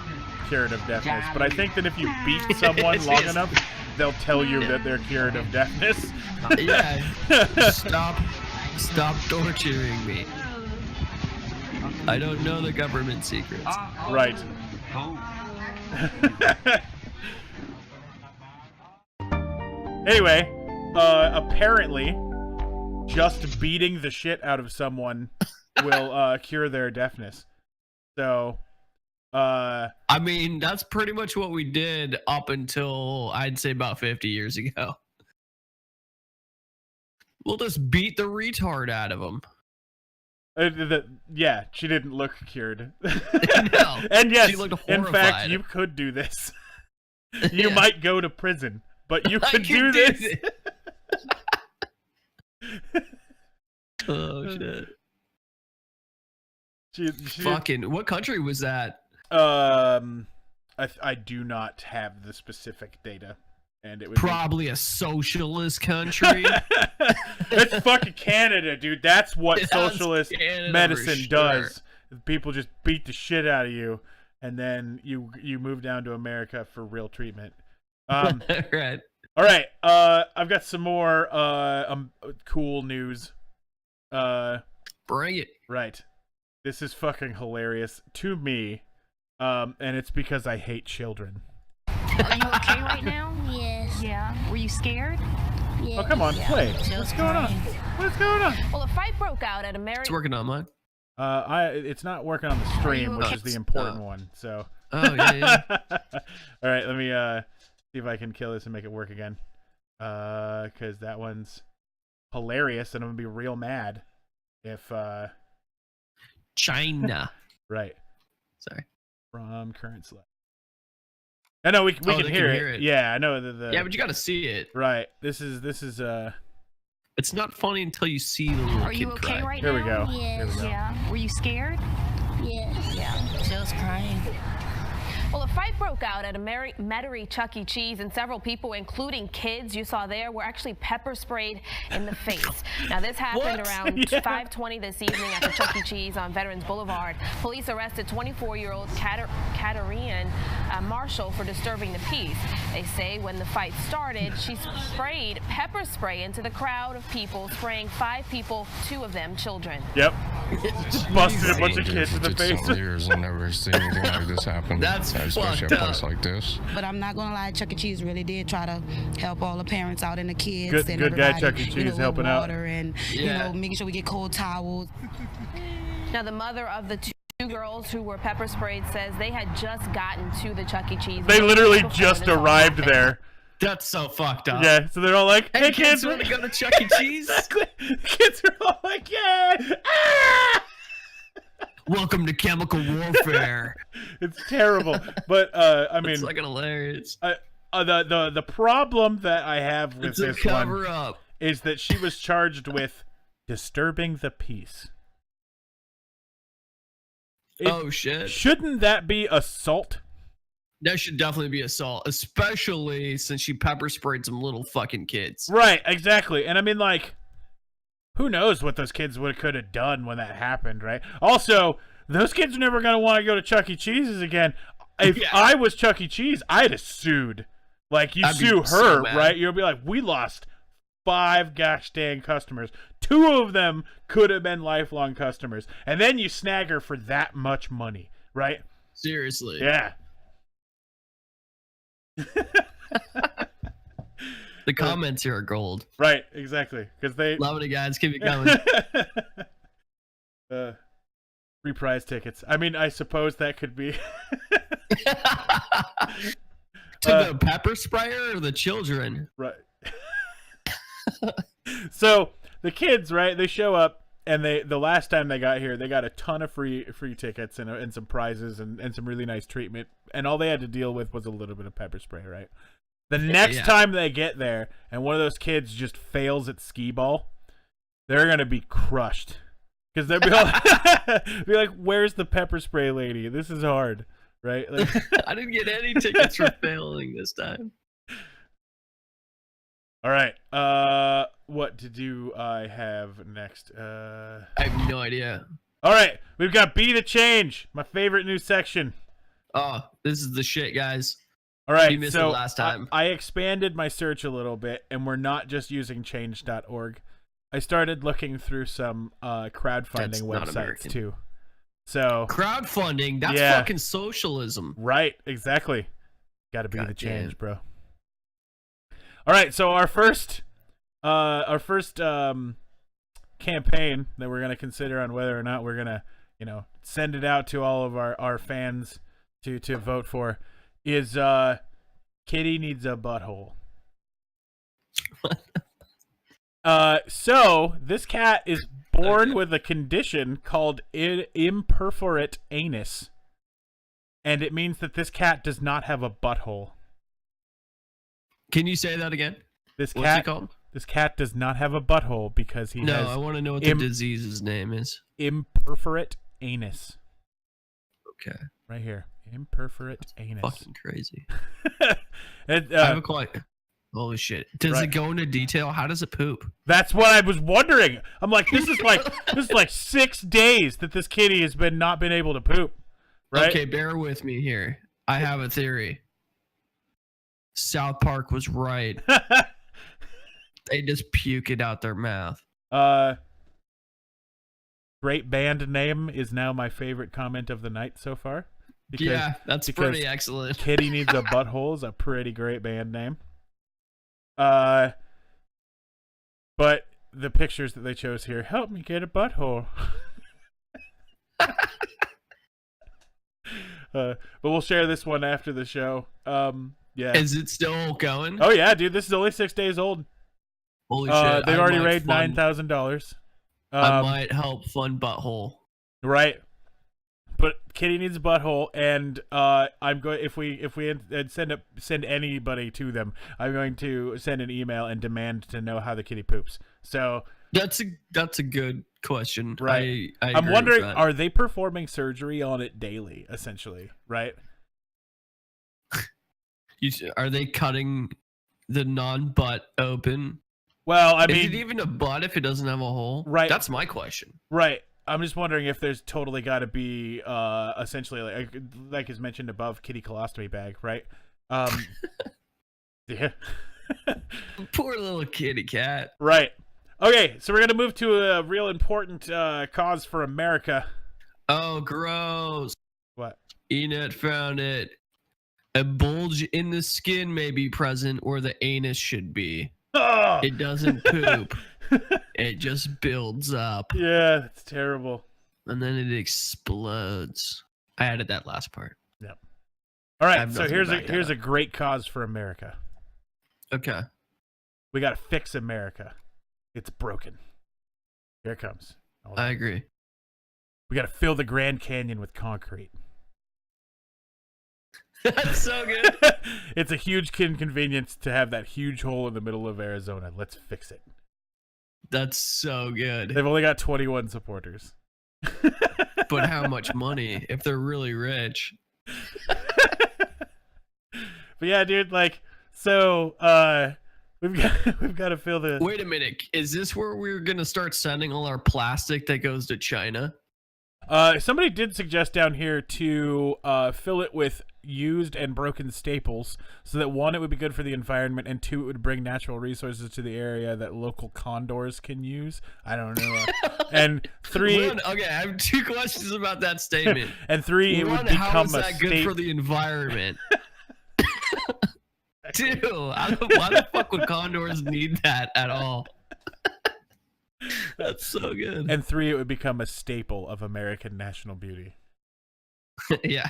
Speaker 1: cured of deafness, but I think that if you beat someone long enough, they'll tell you that they're cured of deafness.
Speaker 2: Yeah. Stop torturing me. I don't know the government secrets.
Speaker 1: Right. Anyway, apparently, just beating the shit out of someone will cure their deafness. So,
Speaker 2: I mean, that's pretty much what we did up until I'd say about 50 years ago. We'll just beat the retard out of them.
Speaker 1: Yeah, she didn't look cured.
Speaker 2: No,
Speaker 1: and yes,
Speaker 2: she looked
Speaker 1: in
Speaker 2: horrified.
Speaker 1: fact, you could do this. You might go to prison, but you could do this.
Speaker 2: Oh shit!
Speaker 1: She
Speaker 2: Fucking, what country was that?
Speaker 1: I do not have the specific data, and it would
Speaker 2: probably a socialist country.
Speaker 1: It's fucking Canada, dude. That's what socialist
Speaker 2: Canada
Speaker 1: medicine does. People just beat the shit out of you, and then you move down to America for real treatment.
Speaker 2: Right.
Speaker 1: All right. I've got some more cool news.
Speaker 2: Bring it.
Speaker 1: Right. This is fucking hilarious to me, and it's because I hate children.
Speaker 4: Are you okay right now?
Speaker 5: Yes.
Speaker 4: Yeah. Were you scared?
Speaker 5: Yes.
Speaker 1: Oh, come on, play. What's going on? What's going on?
Speaker 4: Well, a fight broke out at a
Speaker 2: It's working on mine.
Speaker 1: It's not working on the stream, which is the important one. So.
Speaker 2: Oh yeah.
Speaker 1: All right, let me see if I can kill this and make it work again. Because that one's hilarious, and I'm gonna be real mad if
Speaker 2: China.
Speaker 1: Right.
Speaker 2: Sorry.
Speaker 1: From current select. I know we can hear it. Yeah, I know the
Speaker 2: Yeah, but you got to see it.
Speaker 1: Right. This is
Speaker 2: It's not funny until you see the little
Speaker 4: Are
Speaker 2: kid
Speaker 4: you okay
Speaker 2: cry.
Speaker 4: right
Speaker 1: Here
Speaker 4: now?
Speaker 1: we go.
Speaker 5: Yes.
Speaker 1: Here we go.
Speaker 4: Yeah. Were you scared?
Speaker 5: Yes.
Speaker 4: Yeah.
Speaker 6: Just crying.
Speaker 4: Well, a fight broke out at a Metairie Chucky Cheese, and several people, including kids you saw there, were actually pepper sprayed in the face. Now, this happened around 5:20 this evening at the Chucky Cheese on Veterans Boulevard. Police arrested 24-year-old Katarina Marshall for disturbing the peace. They say when the fight started, she sprayed pepper spray into the crowd of people, spraying 5 people, 2 of them children.
Speaker 1: Yep. Just busted a bunch of kids in the face.
Speaker 5: Some years and never seen anything like this happen.
Speaker 2: That's
Speaker 5: especially
Speaker 2: fucked
Speaker 5: a place
Speaker 2: up.
Speaker 5: like this.
Speaker 6: But I'm not gonna lie, Chucky Cheese really did try to help all the parents out and the kids.
Speaker 1: Good guy, Chucky Cheese,
Speaker 6: with
Speaker 1: helping out.
Speaker 6: water and making sure we get cold towels.
Speaker 4: Now, the mother of the 2 girls who were pepper sprayed says they had just gotten to the Chucky Cheese.
Speaker 1: They literally
Speaker 4: before
Speaker 1: just
Speaker 4: this all
Speaker 1: arrived
Speaker 4: happened.
Speaker 1: there.
Speaker 2: That's so fucked up.
Speaker 1: Yeah, so they're all like,
Speaker 2: Hey,
Speaker 1: hey kids,
Speaker 2: want to go to Chuck E. Cheese?
Speaker 1: Exactly. The kids are all like, yeah. Ah!
Speaker 2: Welcome to chemical warfare.
Speaker 1: It's terrible. But I mean,
Speaker 2: It's fucking hilarious.
Speaker 1: the problem that I have with
Speaker 2: It's a
Speaker 1: this one
Speaker 2: cover up.
Speaker 1: is that she was charged with disturbing the peace.
Speaker 2: Oh shit.
Speaker 1: Shouldn't that be assault?
Speaker 2: That should definitely be assault, especially since she pepper sprayed some little fucking kids.
Speaker 1: Right, exactly. And I mean, like, who knows what those kids could have done when that happened, right? Also, those kids are never going to want to go to Chuck E. Cheese's again. If I was Chuck E. Cheese, I'd have sued. Like, you
Speaker 2: I'd be
Speaker 1: sue
Speaker 2: so
Speaker 1: her,
Speaker 2: mad.
Speaker 1: right? You'll be like, we lost 5 gosh dang customers. 2 of them could have been lifelong customers. And then you snag her for that much money, right?
Speaker 2: Seriously.
Speaker 1: Yeah.
Speaker 2: The comments here are gold.
Speaker 1: Right, exactly. Because they
Speaker 2: Love it, guys. Keep it coming.
Speaker 1: Free prize tickets. I mean, I suppose that could be.
Speaker 2: To the pepper sprayer or the children?
Speaker 1: Right. So the kids, right? They show up, and the last time they got here, they got a ton of free tickets and some prizes and some really nice treatment, and all they had to deal with was a little bit of pepper spray, right? The next time they get there, and one of those kids just fails at skee ball, they're gonna be crushed because they'll be like, "Where's the pepper spray lady? This is hard." Right? Like,
Speaker 2: I didn't get any tickets for failing this time.
Speaker 1: all right. What do I have next?
Speaker 2: I have no idea.
Speaker 1: All right. We've got Be the Change, my favorite new section.
Speaker 2: Oh, this is the shit, guys.
Speaker 1: All right.
Speaker 2: You missed
Speaker 1: so
Speaker 2: it last time.
Speaker 1: I expanded my search a little bit, and we're not just using change.org. I started looking through some crowdfunding
Speaker 2: That's not
Speaker 1: websites
Speaker 2: American.
Speaker 1: too. So
Speaker 2: Crowdfunding, that's
Speaker 1: Yeah.
Speaker 2: fucking socialism.
Speaker 1: right, exactly. Got to be the
Speaker 2: God
Speaker 1: change,
Speaker 2: damn.
Speaker 1: bro. All right, so our first campaign that we're gonna consider on whether or not we're gonna, send it out to all of our fans to vote for is Kitty needs a butthole. So this cat is born with a condition called imperforate anus, and it means that this cat does not have a butthole.
Speaker 2: Can you say that again?
Speaker 1: This
Speaker 2: What's it
Speaker 1: cat,
Speaker 2: called?
Speaker 1: this cat does not have a butthole because he
Speaker 2: No,
Speaker 1: has
Speaker 2: I want to know what the disease's name is.
Speaker 1: imperforate anus.
Speaker 2: Okay.
Speaker 1: Right here, imperforate anus.
Speaker 2: Fucking crazy.
Speaker 1: And,
Speaker 2: I have a quite. Holy shit. Does
Speaker 1: Right.
Speaker 2: it go into detail? How does it poop?
Speaker 1: that's what I was wondering. I'm like, this is like 6 days that this kitty has not been able to poop. Right?
Speaker 2: Okay, bear with me here. I have a theory. South Park was right. They just puke it out their mouth.
Speaker 1: Great band name is now my favorite comment of the night so far.
Speaker 2: Yeah, that's
Speaker 1: because
Speaker 2: pretty excellent.
Speaker 1: Kitty Needs a Butthole is a pretty great band name. But the pictures that they chose here help me get a butthole. But we'll share this one after the show. Yeah.
Speaker 2: Is it still going?
Speaker 1: Oh yeah, dude. This is only 6 days old.
Speaker 2: Holy shit.
Speaker 1: They've
Speaker 2: I
Speaker 1: already
Speaker 2: might
Speaker 1: raised
Speaker 2: fund-
Speaker 1: $9,000.
Speaker 2: I might help fund Butthole.
Speaker 1: Right. But Kitty needs a butthole, and I'm going. If we send anybody to them, I'm going to send an email and demand to know how the kitty poops. So
Speaker 2: That's a good question.
Speaker 1: Right.
Speaker 2: I
Speaker 1: I'm
Speaker 2: agree
Speaker 1: wondering,
Speaker 2: with that.
Speaker 1: are they performing surgery on it daily? Essentially, right?
Speaker 2: Are they cutting the non-butt open?
Speaker 1: Well, I
Speaker 2: Is
Speaker 1: mean,
Speaker 2: it even a butt if it doesn't have a hole?
Speaker 1: Right.
Speaker 2: That's my question.
Speaker 1: Right. I'm just wondering if there's totally got to be essentially like is mentioned above, kitty colostomy bag, right? Yeah.
Speaker 2: Poor little kitty cat.
Speaker 1: Right. Okay, so we're gonna move to a real important cause for America.
Speaker 2: Oh, gross.
Speaker 1: What?
Speaker 2: Enet found it. A bulge in the skin may be present where the anus should be.
Speaker 1: Oh!
Speaker 2: It doesn't poop. It just builds up.
Speaker 1: Yeah, that's terrible.
Speaker 2: And then it explodes. I added that last part.
Speaker 1: Yep. All
Speaker 2: I
Speaker 1: right,
Speaker 2: have
Speaker 1: so
Speaker 2: nothing to back
Speaker 1: here's
Speaker 2: that
Speaker 1: a great cause for America.
Speaker 2: Okay.
Speaker 1: We got to fix America. It's broken. Here it comes.
Speaker 2: I agree.
Speaker 1: We got to fill the Grand Canyon with concrete.
Speaker 2: That's so good.
Speaker 1: It's a huge inconvenience to have that huge hole in the middle of Arizona. Let's fix it.
Speaker 2: That's so good.
Speaker 1: They've only got 21 supporters.
Speaker 2: But how much money if they're really rich?
Speaker 1: But yeah, dude, like, so we've got to fill the.
Speaker 2: Wait a minute. Is this where we're gonna start sending all our plastic that goes to China?
Speaker 1: Somebody did suggest down here to fill it with used and broken staples, so that one, it would be good for the environment, and two, it would bring natural resources to the area that local condors can use. I don't know. And three.
Speaker 2: Okay, I have two questions about that statement.
Speaker 1: And three, it would become
Speaker 2: how is
Speaker 1: a
Speaker 2: that good for the environment? Two, why the fuck would condors need that at all? That's so good.
Speaker 1: And three, it would become a staple of American national beauty.
Speaker 2: Yeah.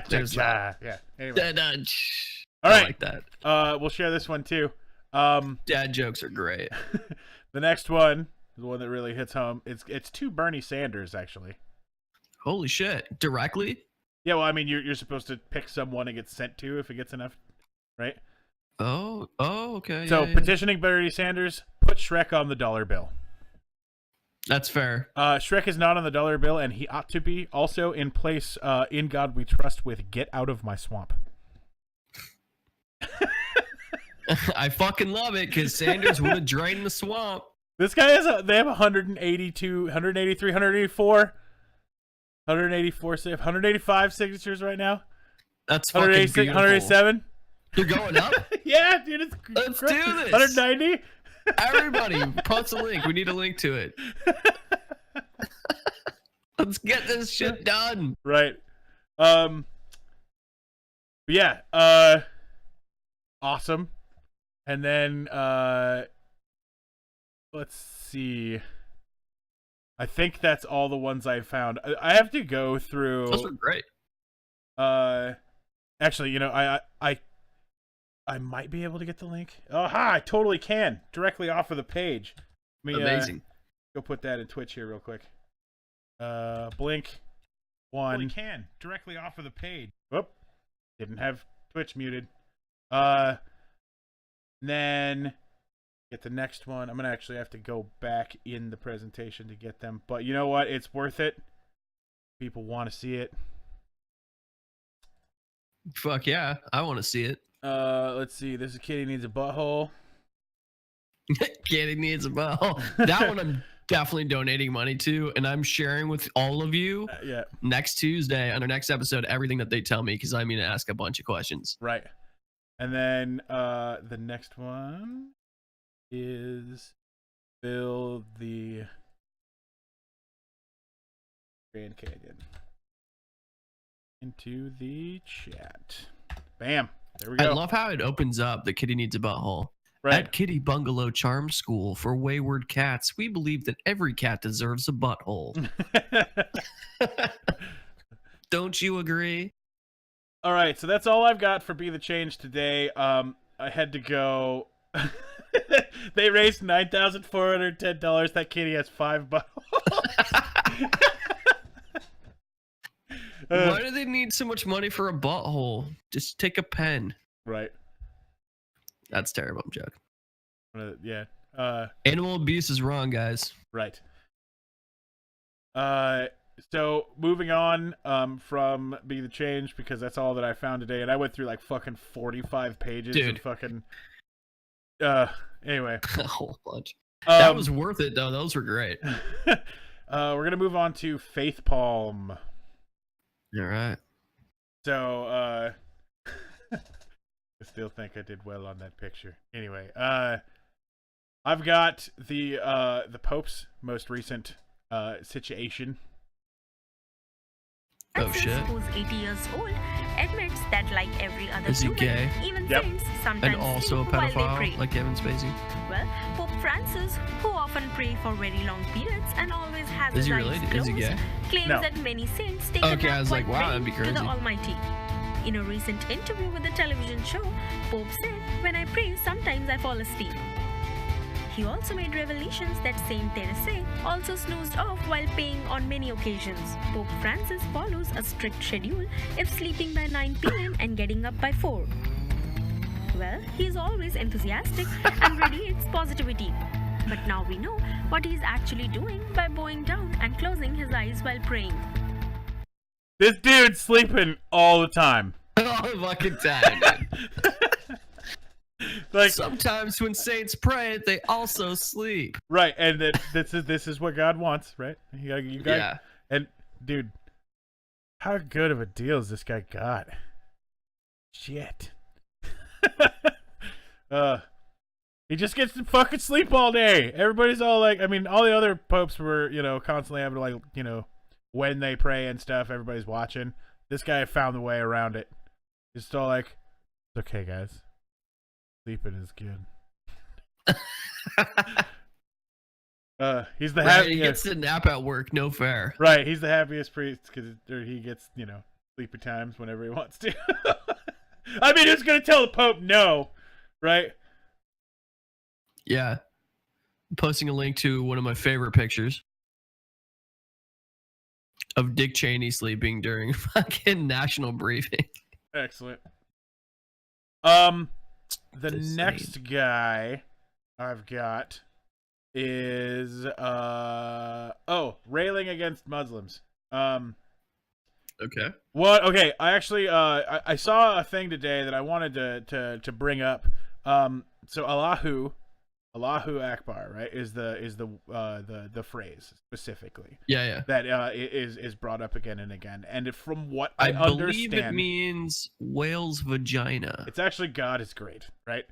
Speaker 2: There's that.
Speaker 1: Yeah. Anyway.
Speaker 2: All
Speaker 1: right.
Speaker 2: I like that.
Speaker 1: We'll share this one too.
Speaker 2: Dad jokes are great.
Speaker 1: The next one, the one that really hits home, it's to Bernie Sanders, actually.
Speaker 2: Holy shit. Directly?
Speaker 1: Yeah, well, I mean, you're supposed to pick someone it gets sent to if it gets enough, right?
Speaker 2: Oh, okay.
Speaker 1: So
Speaker 2: yeah.
Speaker 1: petitioning Bernie Sanders, put Shrek on the dollar bill.
Speaker 2: That's fair.
Speaker 1: Shrek is not on the dollar bill, and he ought to be. Also in place, In God We Trust with Get Out of My Swamp.
Speaker 2: I fucking love it because Sanders would have drained the swamp.
Speaker 1: This guy they have 182, 183, 184, 184, 185 signatures right now.
Speaker 2: That's fucking
Speaker 1: 186,
Speaker 2: beautiful.
Speaker 1: 187.
Speaker 2: You're going up?
Speaker 1: Yeah, dude, it's
Speaker 2: Let's do this.
Speaker 1: 190.
Speaker 2: Everybody, post a link. We need a link to it. Let's get this shit done.
Speaker 1: Right. Yeah. Awesome. And then let's see. I think that's all the ones I found. I have to go through.
Speaker 2: Those were great.
Speaker 1: Actually, you know, I might be able to get the link. Oh, I totally can. Directly off of the page.
Speaker 2: Amazing.
Speaker 1: Go put that in Twitch here real quick. Blink. One. Totally can. Directly off of the page. Whoop. Didn't have Twitch muted. Then get the next one. I'm going to actually have to go back in the presentation to get them. But you know what? It's worth it. People want to see it.
Speaker 2: Fuck yeah. I want to see it.
Speaker 1: Let's see. This is Kitty Needs a Butthole.
Speaker 2: Kitty needs a butthole. That one I'm definitely donating money to, and I'm sharing with all of you next Tuesday on our next episode everything that they tell me because I'm going to ask a bunch of questions.
Speaker 1: Right. And then the next one is build the Grand Canyon into the chat. Bam. There we go.
Speaker 2: I love how it opens up the Kitty Needs a Butthole.
Speaker 1: Right.
Speaker 2: At Kitty Bungalow Charm School for Wayward Cats, we believe that every cat deserves a butthole. Don't you agree?
Speaker 1: All right, so that's all I've got for Be the Change today. I had to go. They raised $9,410. That kitty has $5.
Speaker 2: Why do they need so much money for a butthole? Just take a pen.
Speaker 1: Right.
Speaker 2: That's terrible, I'm joking.
Speaker 1: Yeah.
Speaker 2: Animal abuse is wrong, guys.
Speaker 1: Right. So moving on from Be the Change, because that's all that I found today, and I went through like fucking 45 pages of fucking. Anyway,
Speaker 2: a whole bunch. That was worth it though. Those were great.
Speaker 1: We're gonna move on to Faith Palm.
Speaker 2: All right.
Speaker 1: So I still think I did well on that picture. Anyway, I've got the Pope's most recent situation.
Speaker 2: Oh shit.
Speaker 7: Who's 80 years old admits that like every other
Speaker 2: Is he
Speaker 7: human,
Speaker 2: gay?
Speaker 7: even
Speaker 1: Yep.
Speaker 7: saints sometimes
Speaker 2: And also a
Speaker 7: sleep while they
Speaker 2: pedophile,
Speaker 7: pray.
Speaker 2: like Kevin Spacey.
Speaker 7: Well, Pope Francis, who often pray for very long periods and always has
Speaker 2: Is
Speaker 7: his
Speaker 2: he
Speaker 7: eyes
Speaker 2: really?
Speaker 7: closed,
Speaker 2: Is he gay?
Speaker 7: claims
Speaker 1: No.
Speaker 7: that many saints take
Speaker 2: Okay,
Speaker 7: a nap
Speaker 2: I was like,
Speaker 7: while
Speaker 2: wow,
Speaker 7: praying
Speaker 2: that'd be
Speaker 7: to the
Speaker 2: crazy.
Speaker 7: Almighty. In a recent interview with the television show, Pope said, "When I pray, sometimes I fall asleep." He also made revelations that Saint Teresa also snoozed off while praying on many occasions. Pope Francis follows a strict schedule if sleeping by 9 p.m. and getting up by 4. Well, he's always enthusiastic and radiates positivity. But now we know what he's actually doing by bowing down and closing his eyes while praying.
Speaker 1: This dude's sleeping all the time.
Speaker 2: All the fucking time, dude.
Speaker 1: Like
Speaker 2: Sometimes when saints pray, they also sleep.
Speaker 1: right, and this is what God wants, right? You got,
Speaker 2: Yeah.
Speaker 1: And dude, how good of a deal has this guy got? Shit. He just gets to fucking sleep all day. Everybody's all like, I mean, all the other popes were, constantly having to like, when they pray and stuff, everybody's watching. This guy found the way around it. He's still like, it's okay, guys. Sleeping is good. He's the
Speaker 2: Right, he
Speaker 1: happiest.
Speaker 2: gets to nap at work, no fair.
Speaker 1: Right, he's the happiest priest because he gets, sleepy times whenever he wants to. I mean, who's gonna tell the Pope no, right?
Speaker 2: Yeah. I'm posting a link to one of my favorite pictures of Dick Cheney sleeping during fucking national briefing.
Speaker 1: Excellent. The
Speaker 2: Insane.
Speaker 1: next guy I've got is railing against Muslims.
Speaker 2: Okay.
Speaker 1: What? Okay, I actually I saw a thing today that I wanted to bring up. So Allahu Akbar, right? Is the phrase specifically
Speaker 2: Yeah.
Speaker 1: that is brought up again and again. And from what
Speaker 2: I
Speaker 1: I
Speaker 2: believe it
Speaker 1: understand,
Speaker 2: means whale's vagina.
Speaker 1: it's actually God is great, right?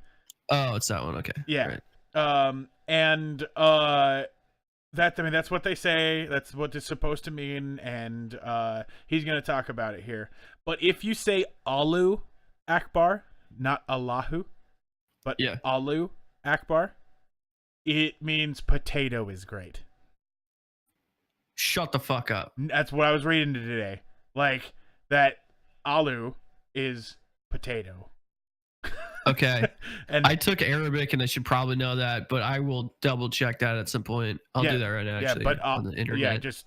Speaker 2: Oh, it's that one. Okay.
Speaker 1: Yeah.
Speaker 2: Right.
Speaker 1: That's what they say. That's what it's supposed to mean, and he's going to talk about it here. But if you say Allahu Akbar, not Allahu, but
Speaker 2: Yeah.
Speaker 1: Allahu Akbar, it means potato is great.
Speaker 2: Shut the fuck up.
Speaker 1: That's what I was reading today. Like that Allahu is potato.
Speaker 2: Okay.
Speaker 1: And
Speaker 2: I took Arabic and I should probably know that, but I will double check that at some point. I'll
Speaker 1: Yeah,
Speaker 2: do that right now, actually,
Speaker 1: but
Speaker 2: on the internet.
Speaker 1: yeah, just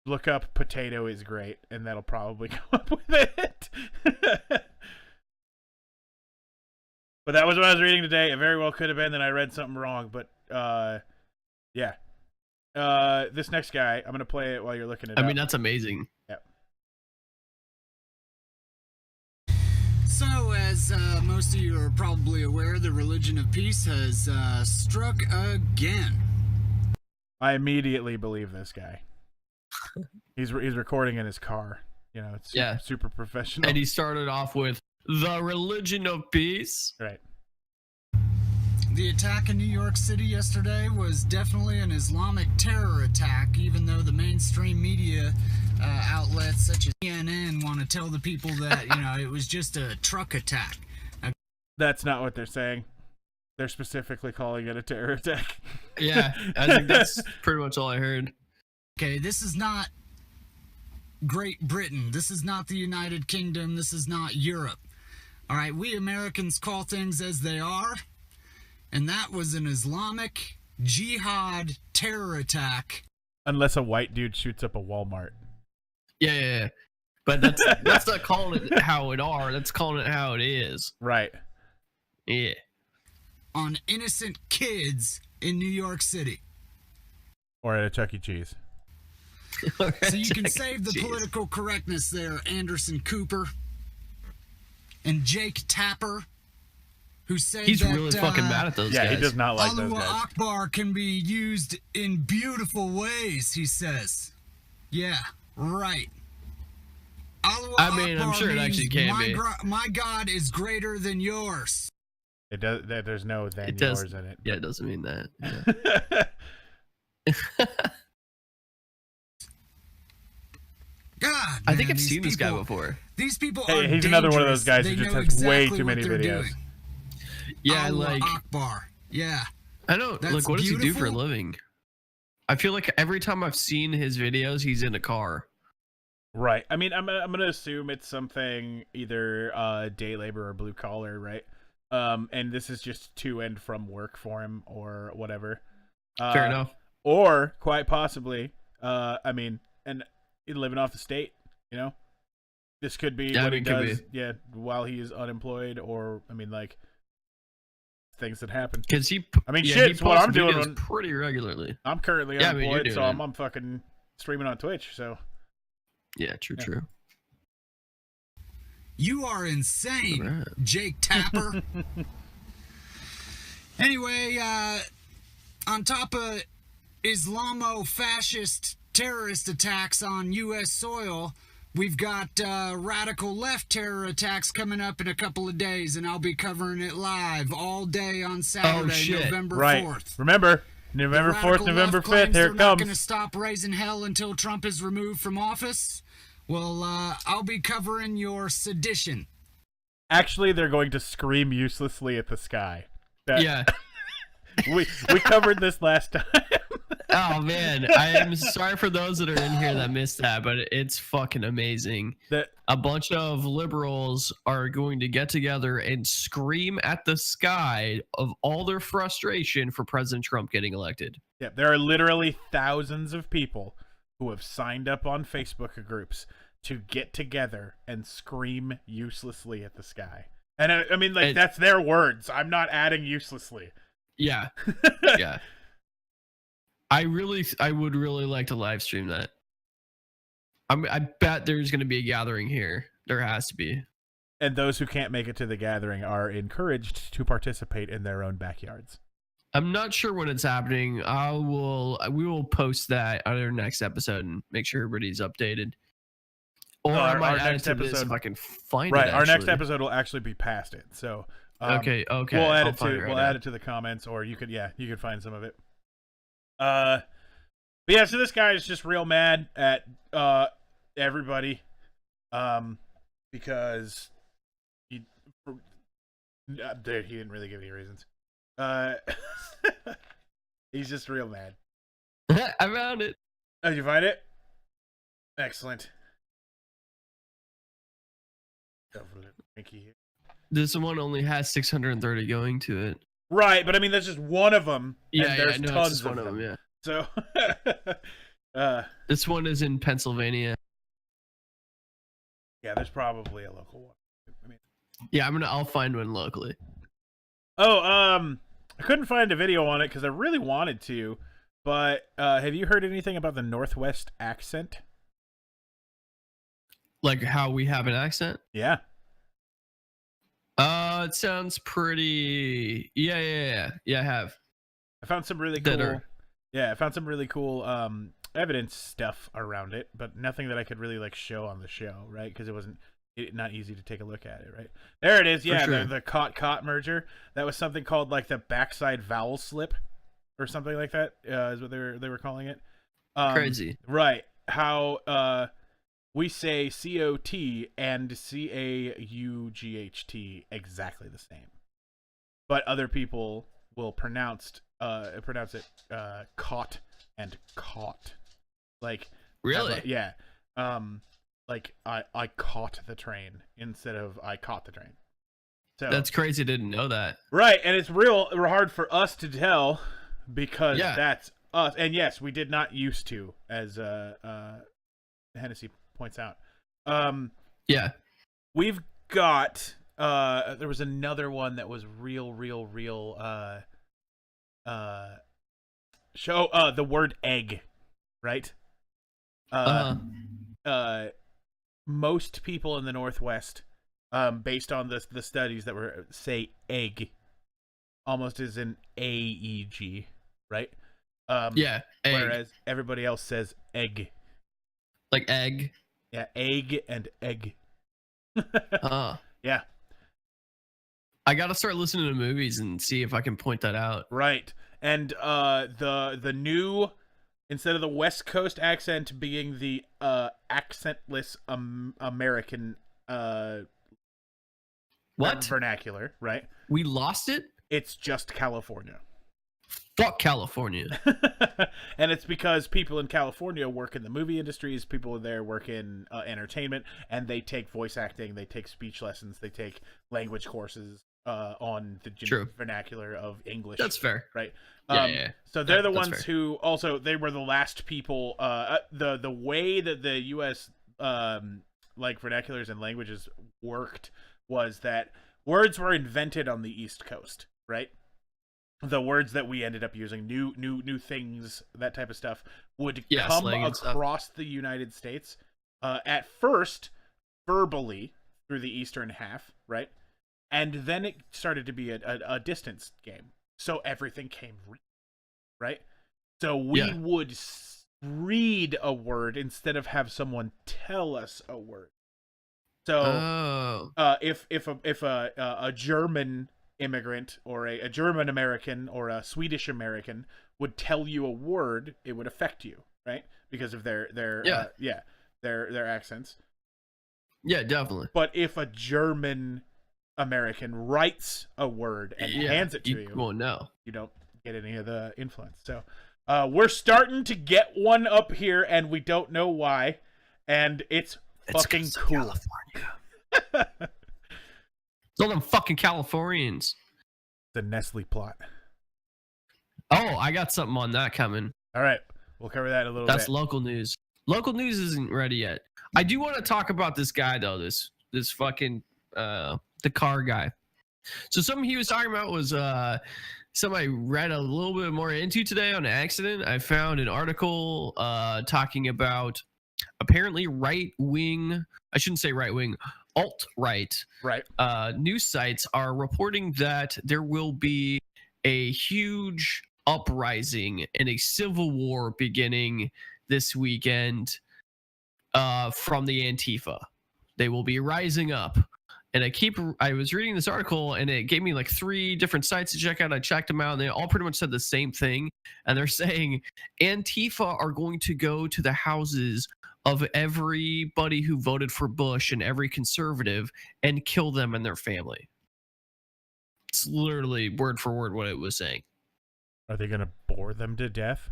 Speaker 1: look up potato is great, and that'll probably come up with it. But that was what I was reading today. It very well could have been that I read something wrong, but yeah. This next guy, I'm gonna play it while you're looking it
Speaker 2: I
Speaker 1: up.
Speaker 2: mean, that's amazing.
Speaker 8: So, as most of you are probably aware, the religion of peace has struck again.
Speaker 1: I immediately believe this guy. He's recording in his car. It's super professional.
Speaker 2: And he started off with the religion of peace.
Speaker 1: Right.
Speaker 8: The attack in New York City yesterday was definitely an Islamic terror attack, even though the mainstream media outlets such as CNN want to tell the people that, it was just a truck attack.
Speaker 1: That's not what they're saying. They're specifically calling it a terror attack.
Speaker 2: Yeah, I think that's pretty much all I heard.
Speaker 8: Okay, this is not Great Britain. This is not the United Kingdom. This is not Europe. All right, we Americans call things as they are. And that was an Islamic jihad terror attack.
Speaker 1: Unless a white dude shoots up a Walmart.
Speaker 2: Yeah. But that's not calling it how it are. That's calling it how it is.
Speaker 1: Right.
Speaker 2: Yeah.
Speaker 8: On innocent kids in New York City.
Speaker 1: Or at a Chucky Cheese.
Speaker 8: So you can save the political correctness there, Anderson Cooper and Jake Tapper, who said
Speaker 2: he's
Speaker 8: that,
Speaker 2: really fucking mad at those guys.
Speaker 1: Yeah, he does not like those
Speaker 8: Allah
Speaker 1: guys.
Speaker 8: Akbar can be used in beautiful ways, he says. Yeah, right. Allah
Speaker 2: I mean, I'm
Speaker 8: Akbar
Speaker 2: sure it
Speaker 8: means
Speaker 2: actually can be.
Speaker 8: my God is greater than yours.
Speaker 1: It does. There's no than
Speaker 2: It
Speaker 1: yours
Speaker 2: does.
Speaker 1: in it.
Speaker 2: Yeah, it doesn't mean that. Yeah.
Speaker 8: God,
Speaker 2: I think
Speaker 8: man,
Speaker 2: I've
Speaker 8: these
Speaker 2: seen this guy
Speaker 8: people-
Speaker 2: before.
Speaker 8: These people
Speaker 1: Hey,
Speaker 8: are
Speaker 1: he's another one of those
Speaker 8: dangerous.
Speaker 1: guys who
Speaker 8: They
Speaker 1: just
Speaker 8: know
Speaker 1: has way
Speaker 8: exactly
Speaker 1: too
Speaker 8: what
Speaker 1: many
Speaker 8: they're
Speaker 1: videos.
Speaker 8: doing.
Speaker 2: Yeah,
Speaker 8: Allah
Speaker 2: like
Speaker 8: Akbar. Yeah.
Speaker 2: I don't
Speaker 8: That's
Speaker 2: like what does he do for a
Speaker 8: beautiful.
Speaker 2: living? I feel like every time I've seen his videos, he's in a car.
Speaker 1: Right. I mean, I'm gonna assume it's something either day labor or blue collar, right? And this is just to and from work for him or whatever.
Speaker 2: Fair enough.
Speaker 1: Or quite possibly, I mean, and living off the state, you know. This could be
Speaker 2: Yeah,
Speaker 1: what
Speaker 2: I mean,
Speaker 1: he
Speaker 2: could
Speaker 1: does, yeah, while he is unemployed, or I mean, like things that happen.
Speaker 2: Because he,
Speaker 1: I mean,
Speaker 2: yeah,
Speaker 1: shit,
Speaker 2: he
Speaker 1: it's what I'm
Speaker 2: posts
Speaker 1: doing
Speaker 2: videos
Speaker 1: when-
Speaker 2: pretty regularly.
Speaker 1: I'm currently
Speaker 2: Yeah, I mean, you're
Speaker 1: unemployed, so
Speaker 2: doing
Speaker 1: I'm fucking streaming on Twitch. So
Speaker 2: Yeah, true,
Speaker 1: Yeah.
Speaker 2: true.
Speaker 8: You are insane,
Speaker 2: Alright.
Speaker 8: Jake Tapper. Anyway, on top of Islamo-fascist terrorist attacks on U.S. soil, we've got radical left terror attacks coming up in a couple of days, and I'll be covering it live all day on Saturday,
Speaker 2: shit.
Speaker 8: November
Speaker 1: right.
Speaker 8: 4th.
Speaker 1: Remember, November 4th, November 5th. Here it
Speaker 8: They're not going to
Speaker 1: comes.
Speaker 8: stop raising hell until Trump is removed from office. Well, I'll be covering your sedition.
Speaker 1: Actually, they're going to scream uselessly at the sky. That-
Speaker 2: Yeah.
Speaker 1: we covered this last time.
Speaker 2: Oh man, I am sorry for those that are in here that missed that, but it's fucking amazing.
Speaker 1: That
Speaker 2: A bunch of liberals are going to get together and scream at the sky of all their frustration for President Trump getting elected.
Speaker 1: yeah, there are literally thousands of people who have signed up on Facebook groups to get together and scream uselessly at the sky. And I mean, like, that's their words. I'm not adding uselessly.
Speaker 2: Yeah. Yeah. I would really like to live stream that. I bet there's going to be a gathering here. There has to be.
Speaker 1: And those who can't make it to the gathering are encouraged to participate in their own backyards.
Speaker 2: I'm not sure when it's happening. We will post that on our next episode and make sure everybody's updated. Or I
Speaker 1: Our
Speaker 2: might add it
Speaker 1: next
Speaker 2: to this
Speaker 1: episode-
Speaker 2: if I can find
Speaker 1: Right,
Speaker 2: it.
Speaker 1: our next
Speaker 2: actually.
Speaker 1: episode will actually be past it. So
Speaker 2: Okay.
Speaker 1: we'll add
Speaker 2: I'll
Speaker 1: it
Speaker 2: find
Speaker 1: to
Speaker 2: right
Speaker 1: we'll
Speaker 2: now.
Speaker 1: add it to the comments, or you could find some of it. But yeah, so this guy is just real mad at everybody, because he didn't really give any reasons. He's just real mad.
Speaker 2: I found it.
Speaker 1: Oh, did you find it? Excellent.
Speaker 2: This one only has 630 going to it.
Speaker 1: Right, but I mean that's just one of them.
Speaker 2: Yeah,
Speaker 1: and there's
Speaker 2: no, it's
Speaker 1: tons
Speaker 2: just one of them. Yeah.
Speaker 1: So,
Speaker 2: This one is in Pennsylvania.
Speaker 1: yeah, there's probably a local one. I mean,
Speaker 2: Yeah, I'll find one locally.
Speaker 1: I couldn't find a video on it because I really wanted to, but have you heard anything about the Northwest accent?
Speaker 2: Like how we have an accent.
Speaker 1: Yeah.
Speaker 2: It sounds pretty. Yeah. I have.
Speaker 1: I found some really
Speaker 2: That
Speaker 1: cool.
Speaker 2: are-
Speaker 1: Yeah, I found some really cool evidence stuff around it, but nothing that I could really like show on the show, right? Because it wasn't not easy to take a look at it, right? There it is. Yeah,
Speaker 2: sure.
Speaker 1: the cot merger. That was something called like the backside vowel slip, or something like that. Is what they were calling it.
Speaker 2: Crazy.
Speaker 1: Right? How we say COT and CAUGHT exactly the same, but other people will pronounce it caught and caught, like
Speaker 2: Really?
Speaker 1: yeah, like I caught the train instead of I caught the train. So
Speaker 2: That's crazy. Didn't know that.
Speaker 1: right, and it's real hard for us to tell because
Speaker 2: Yeah.
Speaker 1: that's us. And yes, we did not used to, as Hennessy points out.
Speaker 2: Yeah.
Speaker 1: We've got there was another one that was real show the word egg, right? Most people in the Northwest, based on the studies that were say egg, almost as in AEG, right?
Speaker 2: Yeah, egg.
Speaker 1: Whereas everybody else says egg.
Speaker 2: Like egg.
Speaker 1: Yeah, egg and egg. Yeah.
Speaker 2: I gotta start listening to movies and see if I can point that out.
Speaker 1: Right. And the new, instead of the West Coast accent being the accentless American
Speaker 2: What?
Speaker 1: vernacular, right?
Speaker 2: We lost it?
Speaker 1: It's just California.
Speaker 2: Fuck California.
Speaker 1: And it's because people in California work in the movie industries, people there work in entertainment, and they take voice acting, they take speech lessons, they take language courses on the vernacular of English.
Speaker 2: That's fair.
Speaker 1: Right?
Speaker 2: Yeah.
Speaker 1: So they're the ones who also, they were the last people, the way that the U.S. Like vernaculars and languages worked was that words were invented on the East Coast, right? The words that we ended up using, new things, that type of stuff, would come across the United States at first verbally through the eastern half, right? And then it started to be a distance game. So everything came, right? So we would read a word instead of have someone tell us a word. So if a German immigrant or a German American or a Swedish American would tell you a word, it would affect you, right? Because of their accents.
Speaker 2: Yeah, definitely.
Speaker 1: But if a German American writes a word and hands it to you,
Speaker 2: won't know.
Speaker 1: You don't get any of the influence. So we're starting to get one up here, and we don't know why, and it's fucking cool.
Speaker 2: California. It's all them fucking Californians.
Speaker 1: The Nestle plot.
Speaker 2: Oh, I got something on that coming.
Speaker 1: All right, we'll cover that in a little bit.
Speaker 2: That's local news. Local news isn't ready yet. I do want to talk about this guy though. This fucking the car guy. So something he was talking about was something I read a little bit more into today on accident. I found an article talking about apparently right-wing, I shouldn't say right-wing, alt-right news sites are reporting that there will be a huge uprising and a civil war beginning this weekend from the Antifa. They will be rising up. And I was reading this article and it gave me like 3 different sites to check out. I checked them out and they all pretty much said the same thing. And they're saying Antifa are going to go to the houses of everybody who voted for Bush and every conservative and kill them and their family. It's literally word for word what it was saying.
Speaker 1: Are they going to bore them to death?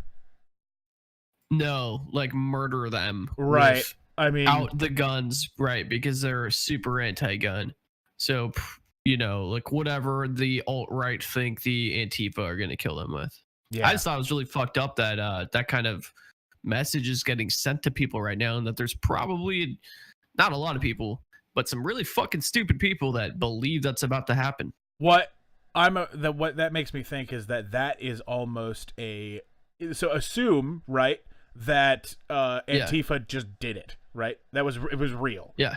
Speaker 2: No, like murder them.
Speaker 1: Right. I mean,
Speaker 2: out the guns, right? Because they're super anti-gun. So, like whatever the alt-right think the Antifa are going to kill them with. Yeah. I just thought it was really fucked up that that kind of message is getting sent to people right now, and that there's probably not a lot of people, but some really fucking stupid people that believe that's about to happen.
Speaker 1: What that makes me think is that is almost so assume, right, that Antifa just did it, right? It was real.
Speaker 2: Yeah.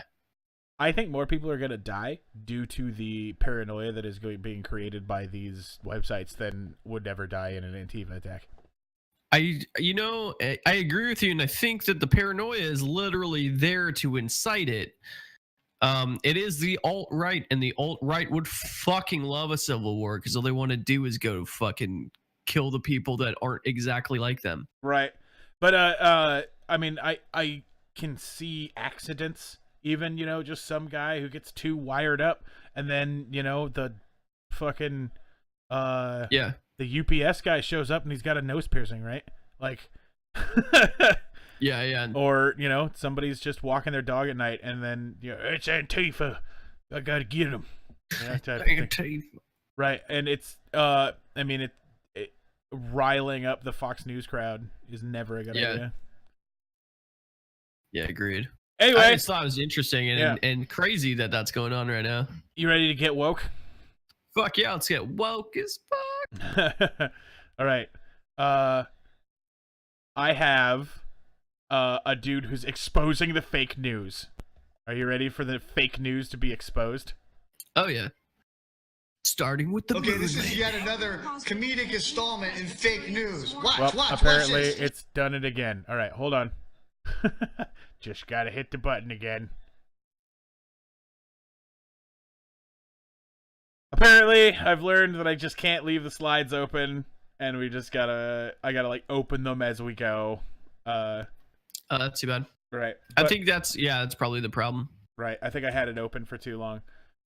Speaker 1: I think more people are going to die due to the paranoia that is being created by these websites than would ever die in an Antifa attack.
Speaker 2: I agree with you, and I think that the paranoia is literally there to incite it. It is the alt-right, and the alt-right would fucking love a civil war because all they want to do is go fucking kill the people that aren't exactly like them.
Speaker 1: Right. But I mean, I can see accidents, even, just some guy who gets too wired up, and then, the fucking the UPS guy shows up and he's got a nose piercing, right? Like
Speaker 2: yeah.
Speaker 1: Or, somebody's just walking their dog at night and then, it's Antifa, I gotta get him.
Speaker 2: Antifa.
Speaker 1: Right. And it's I mean, it riling up the Fox News crowd is never a good idea.
Speaker 2: Yeah, agreed.
Speaker 1: Anyway,
Speaker 2: I just thought it was interesting and crazy that that's going on right now.
Speaker 1: You ready to get woke?
Speaker 2: Fuck yeah, let's get woke as fuck.
Speaker 1: All right. I have a dude who's exposing the fake news. Are you ready for the fake news to be exposed?
Speaker 2: Oh yeah. Starting with the
Speaker 9: Okay, this
Speaker 2: movie.
Speaker 9: is yet another comedic installment in fake news. Watch,
Speaker 1: Well,
Speaker 9: watch,
Speaker 1: apparently
Speaker 9: watch this.
Speaker 1: it's done it again. All right, hold on. Just gotta hit the button again. Apparently, I've learned that I just can't leave the slides open, and I gotta like open them as we go.
Speaker 2: That's too bad.
Speaker 1: Right.
Speaker 2: I
Speaker 1: But-
Speaker 2: think that's probably the problem.
Speaker 1: right. I think I had it open for too long.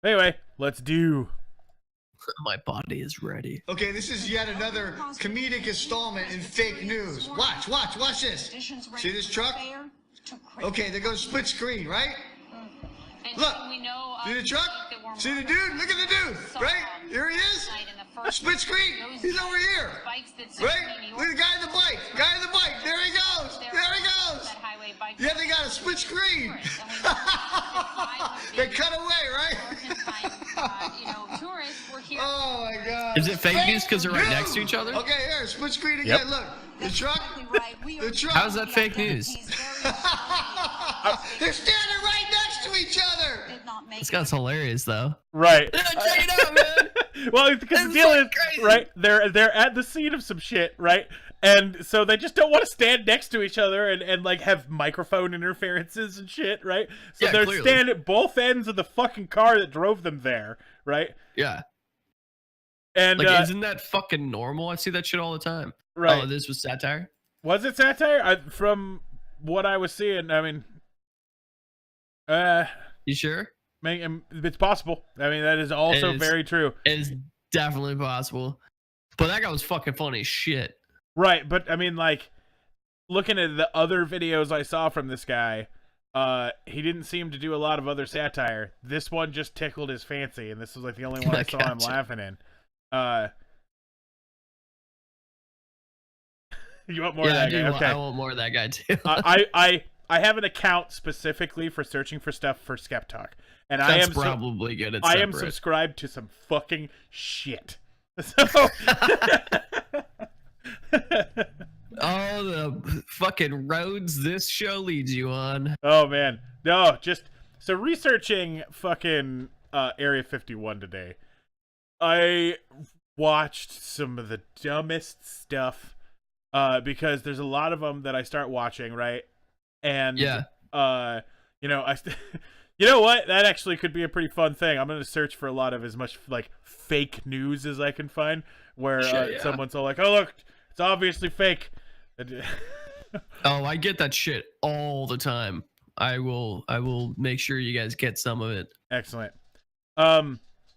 Speaker 1: Anyway, let's do.
Speaker 2: My body is ready.
Speaker 9: Okay, this is yet another comedic installment in fake news. Watch, watch, watch this. See this truck? Okay, there goes split screen, right? Look, see the truck? See the dude? Look at the dude, right? Here he is. Split screen. He's over here. Right? Look at the guy on the bike. Guy on the bike. There he goes. There he goes. Yeah, they got a split screen. They cut away, right? Oh my God.
Speaker 2: Is it fake news because they're right next to each other?
Speaker 9: Okay, here, split screen again.
Speaker 1: Yep.
Speaker 9: Look, the truck. The truck.
Speaker 2: How's that fake news?
Speaker 9: They're standing right next to each other.
Speaker 2: This guy's hilarious though.
Speaker 1: Right.
Speaker 2: Check it out, man.
Speaker 1: Well, because the
Speaker 2: This
Speaker 1: deal
Speaker 2: is
Speaker 1: is,
Speaker 2: crazy.
Speaker 1: right, they're at the scene of some shit, right? And so they just don't want to stand next to each other and like have microphone interferences and shit, right? So
Speaker 2: Yeah,
Speaker 1: they're
Speaker 2: clearly.
Speaker 1: standing at both ends of the fucking car that drove them there, right?
Speaker 2: Yeah.
Speaker 1: And
Speaker 2: Like, isn't that fucking normal? I see that shit all the time.
Speaker 1: right.
Speaker 2: Oh, this was satire?
Speaker 1: Was it satire? From what I was seeing, I mean,
Speaker 2: You sure?
Speaker 1: it's possible. I mean, that is also
Speaker 2: It is.
Speaker 1: very true.
Speaker 2: It is definitely possible. But that guy was fucking funny as shit.
Speaker 1: Right, but I mean, like, looking at the other videos I saw from this guy, he didn't seem to do a lot of other satire. This one just tickled his fancy, and this was like the only one I saw him
Speaker 2: Gotcha.
Speaker 1: laughing in. You want more
Speaker 2: Yeah,
Speaker 1: of
Speaker 2: I
Speaker 1: that
Speaker 2: do.
Speaker 1: guy? Okay.
Speaker 2: I want more of that guy too.
Speaker 1: I have an account specifically for searching for stuff for Skeptalk, and
Speaker 2: That's
Speaker 1: I am
Speaker 2: probably good. It's
Speaker 1: I am
Speaker 2: separate.
Speaker 1: subscribed to some fucking shit. So.
Speaker 2: Oh, the fucking roads this show leads you on.
Speaker 1: Oh man, no, just so researching fucking Area 51 today. I watched some of the dumbest stuff because there's a lot of them that I start watching, right? And
Speaker 2: Yeah.
Speaker 1: you know, you know what? That actually could be a pretty fun thing. I'm gonna search for a lot of as much like fake news as I can find, where
Speaker 2: Shit, yeah.
Speaker 1: someone's all like, "Oh look, it's obviously fake."
Speaker 2: Oh, I get that shit all the time. I will make sure you guys get some of it.
Speaker 1: Excellent.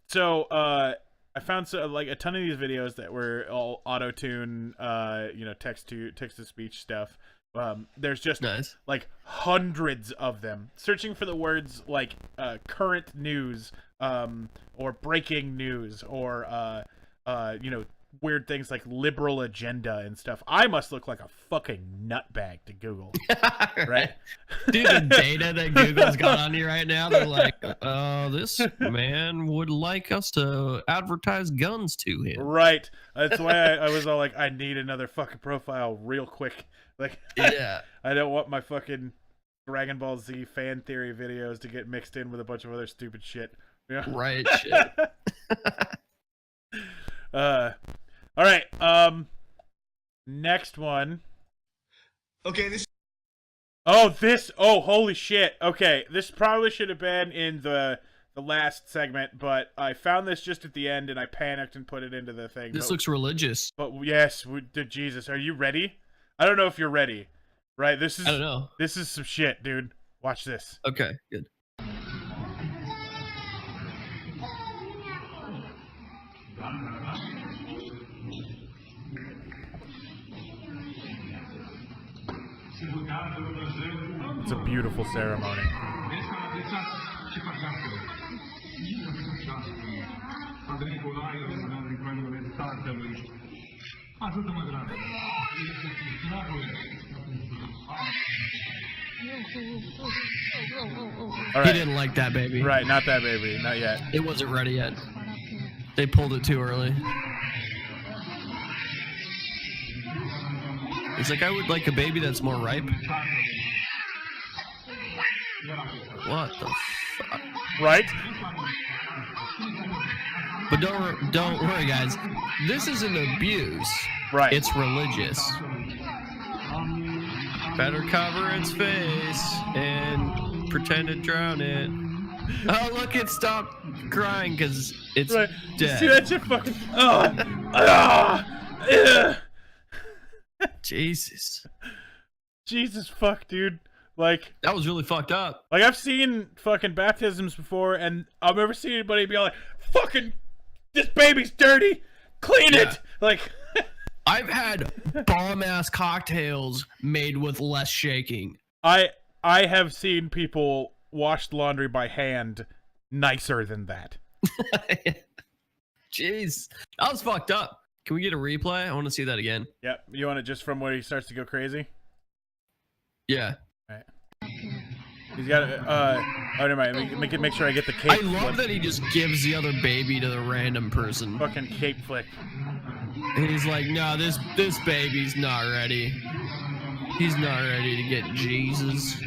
Speaker 1: So I found like a ton of these videos that were all auto tune, you know, text to speech stuff. There's just
Speaker 2: Nice.
Speaker 1: like hundreds of them. Searching for the words like current news, or breaking news, or you know, weird things like liberal agenda and stuff. I must look like a fucking nutbag to Google, right?
Speaker 2: Dude, the data that Google's got on you right now, they're like, this man would like us to advertise guns to him.
Speaker 1: Right. That's why I was all like, I need another fucking profile real quick. Like,
Speaker 2: Yeah.
Speaker 1: I don't want my fucking Dragon Ball Z fan theory videos to get mixed in with a bunch of other stupid shit. Yeah.
Speaker 2: Right, shit.
Speaker 1: All right. Next one.
Speaker 9: Okay, this.
Speaker 1: Oh, holy shit. Okay, this probably should have been in the last segment, but I found this just at the end and I panicked and put it into the thing.
Speaker 2: This looks religious.
Speaker 1: But yes, Jesus, are you ready? I don't know if you're ready. Right?
Speaker 2: I don't know.
Speaker 1: This is some shit, dude. Watch this.
Speaker 2: Okay, good.
Speaker 1: It's a beautiful ceremony. All
Speaker 2: He
Speaker 1: right.
Speaker 2: didn't like that baby.
Speaker 1: Right, not that baby. Not yet.
Speaker 2: It wasn't ready yet. They pulled it too early. He's like, I would like a baby that's more ripe. What the fuck?
Speaker 1: Right?
Speaker 2: But don't worry, guys. This isn't abuse.
Speaker 1: Right.
Speaker 2: It's religious. Better cover its face and pretend to drown it. Oh, look, it stopped crying because it's
Speaker 1: Right.
Speaker 2: dead.
Speaker 1: See that shit fucking...
Speaker 2: Jesus.
Speaker 1: Jesus fuck, dude. Like,
Speaker 2: that was really fucked up.
Speaker 1: Like, I've seen fucking baptisms before, and I've never seen anybody be like, fucking, this baby's dirty, clean it! Like...
Speaker 2: I've had bomb-ass cocktails made with less shaking.
Speaker 1: I have seen people wash laundry by hand nicer than that.
Speaker 2: Jeez. That was fucked up. Can we get a replay? I want to see that again.
Speaker 1: Yep. You want it just from where he starts to go crazy?
Speaker 2: Yeah.
Speaker 1: All right. He's got oh, never mind. Make sure I get the cape.
Speaker 2: I love that he just gives the other baby to the random person.
Speaker 1: Fucking cape flick.
Speaker 2: And he's like, no, this baby's not ready. He's not ready to get Jesus.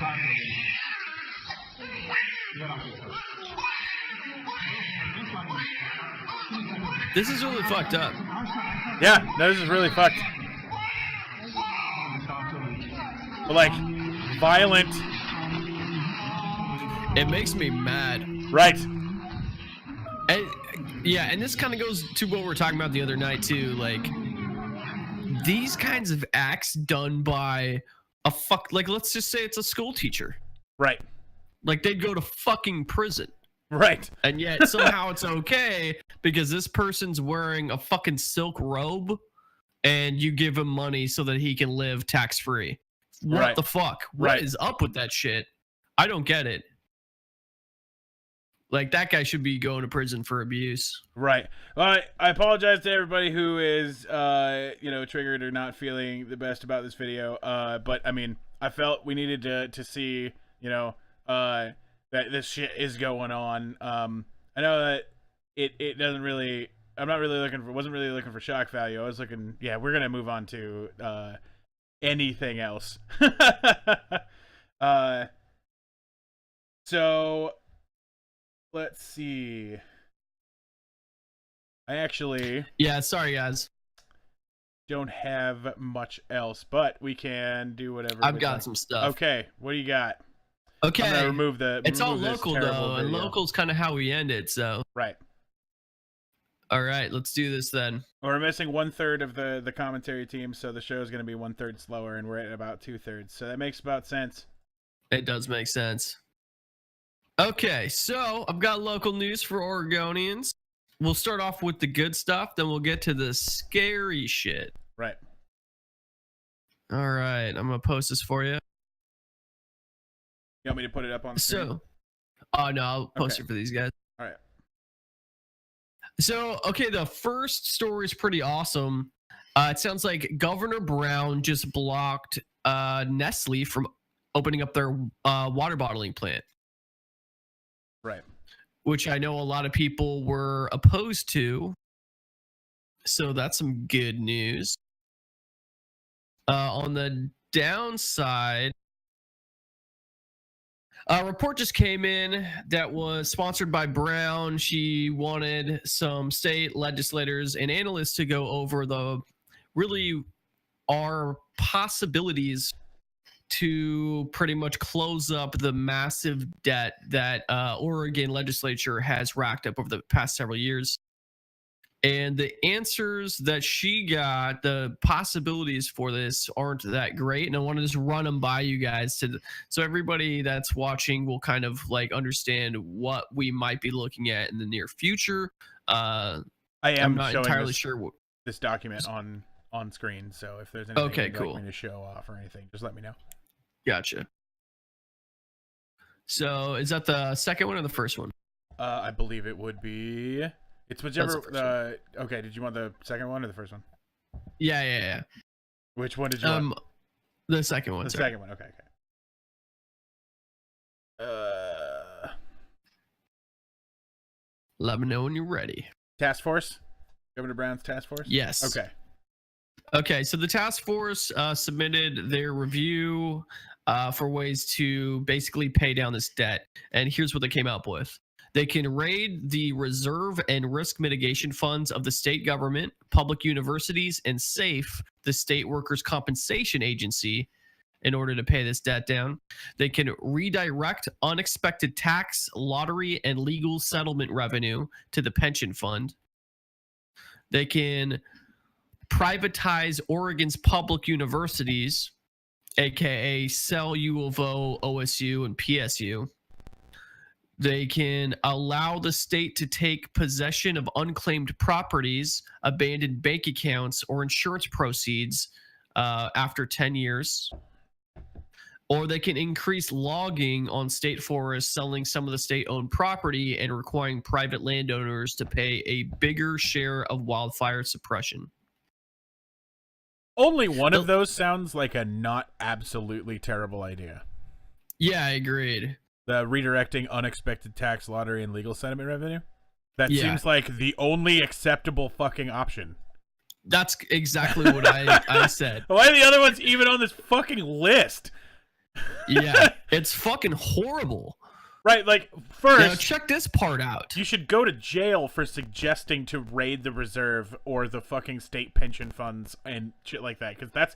Speaker 2: This is really fucked up.
Speaker 1: Yeah, this is really fucked. But like, violent.
Speaker 2: It makes me mad.
Speaker 1: Right.
Speaker 2: And, yeah, and this kind of goes to what we were talking about the other night too. Like, these kinds of acts done by like, let's just say it's a school teacher.
Speaker 1: Right.
Speaker 2: Like, they'd go to fucking prison.
Speaker 1: Right.
Speaker 2: And yet somehow it's okay because this person's wearing a fucking silk robe and you give him money so that he can live tax-free. What the fuck? What is up with that shit? I don't get it. Like, that guy should be going to prison for abuse.
Speaker 1: Right. Well, I apologize to everybody who is, triggered or not feeling the best about this video. But, I mean, I felt we needed to see, that this shit is going on. I know that it doesn't really... wasn't really looking for shock value. I was looking... Yeah, we're going to move on to anything else. So... Let's see. I actually...
Speaker 2: Yeah, sorry, guys.
Speaker 1: Don't have much else, but we can do whatever.
Speaker 2: I've got some stuff.
Speaker 1: Okay, what do you got?
Speaker 2: Okay.
Speaker 1: I'm gonna remove the...
Speaker 2: It's all local, though, and
Speaker 1: video.
Speaker 2: local's kind of how we end it, so...
Speaker 1: Right.
Speaker 2: All right, let's do this then.
Speaker 1: We're missing 1/3 of the commentary team, so the show is going to be 1/3 slower, and we're at about 2/3. So that makes about sense.
Speaker 2: It does make sense. Okay, so I've got local news for Oregonians. We'll start off with the good stuff, then we'll get to the scary shit.
Speaker 1: Right.
Speaker 2: All right, I'm going to post this for you.
Speaker 1: You want me to put it up on the screen?
Speaker 2: So, oh no, I'll post it for these guys.
Speaker 1: All right.
Speaker 2: So, okay, the first story is pretty awesome. It sounds like Governor Brown just blocked Nestle from opening up their water bottling plant.
Speaker 1: Right.
Speaker 2: Which I know a lot of people were opposed to. So that's some good news. On the downside, a report just came in that was sponsored by Brown. She wanted some state legislators and analysts to go over the really are possibilities to pretty much close up the massive debt that Oregon legislature has racked up over the past several years. And the answers that she got, the possibilities for this aren't that great. And I want to just run them by you guys so everybody that's watching will kind of like understand what we might be looking at in the near future. I'm not entirely sure
Speaker 1: this document on screen. So if there's anything you'd
Speaker 2: cool.
Speaker 1: like me to show off or anything, just let me know.
Speaker 2: Gotcha. So is that the second one or the first one?
Speaker 1: I believe it would be. It's whichever. Okay, did you want the second one or the first one?
Speaker 2: Yeah.
Speaker 1: Which one did you want?
Speaker 2: The second one.
Speaker 1: The second one. Okay.
Speaker 2: Let me know when you're ready.
Speaker 1: Task Force? Governor Brown's task force?
Speaker 2: Yes.
Speaker 1: Okay.
Speaker 2: Okay, so the task force submitted their review for ways to basically pay down this debt. And here's what they came up with. They can raid the reserve and risk mitigation funds of the state government, public universities, and SAFE, the State Workers' Compensation Agency, in order to pay this debt down. They can redirect unexpected tax, lottery, and legal settlement revenue to the pension fund. They can privatize Oregon's public universities, aka sell U of O, OSU, and PSU. They can allow the state to take possession of unclaimed properties, abandoned bank accounts, or insurance proceeds after 10 years. Or they can increase logging on state forests, selling some of the state-owned property and requiring private landowners to pay a bigger share of wildfire suppression.
Speaker 1: Only one of those sounds like a not absolutely terrible idea.
Speaker 2: Yeah, I agreed.
Speaker 1: The redirecting unexpected tax, lottery, and legal settlement revenue? That seems like the only acceptable fucking option.
Speaker 2: That's exactly what I said.
Speaker 1: Why are the other ones even on this fucking list?
Speaker 2: Yeah, it's fucking horrible.
Speaker 1: Right, like, first...
Speaker 2: Now check this part out.
Speaker 1: You should go to jail for suggesting to raid the reserve or the fucking state pension funds and shit like that, because that's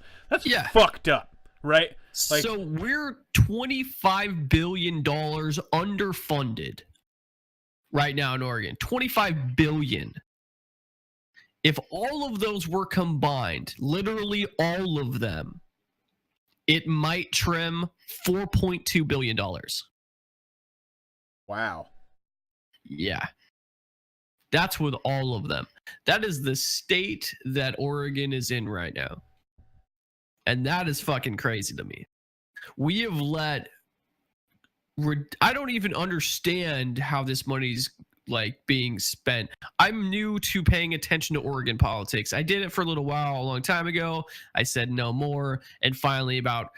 Speaker 1: fucked up. Right? Like,
Speaker 2: so we're $25 billion underfunded right now in Oregon. $25 billion. If all of those were combined, literally all of them, it might trim $4.2 billion.
Speaker 1: Wow.
Speaker 2: Yeah. That's with all of them. That is the state that Oregon is in right now. And that is fucking crazy to me. We have let... I don't even understand how this money's like being spent. I'm new to paying attention to Oregon politics. I did it for a little while, a long time ago. I said no more. And finally about,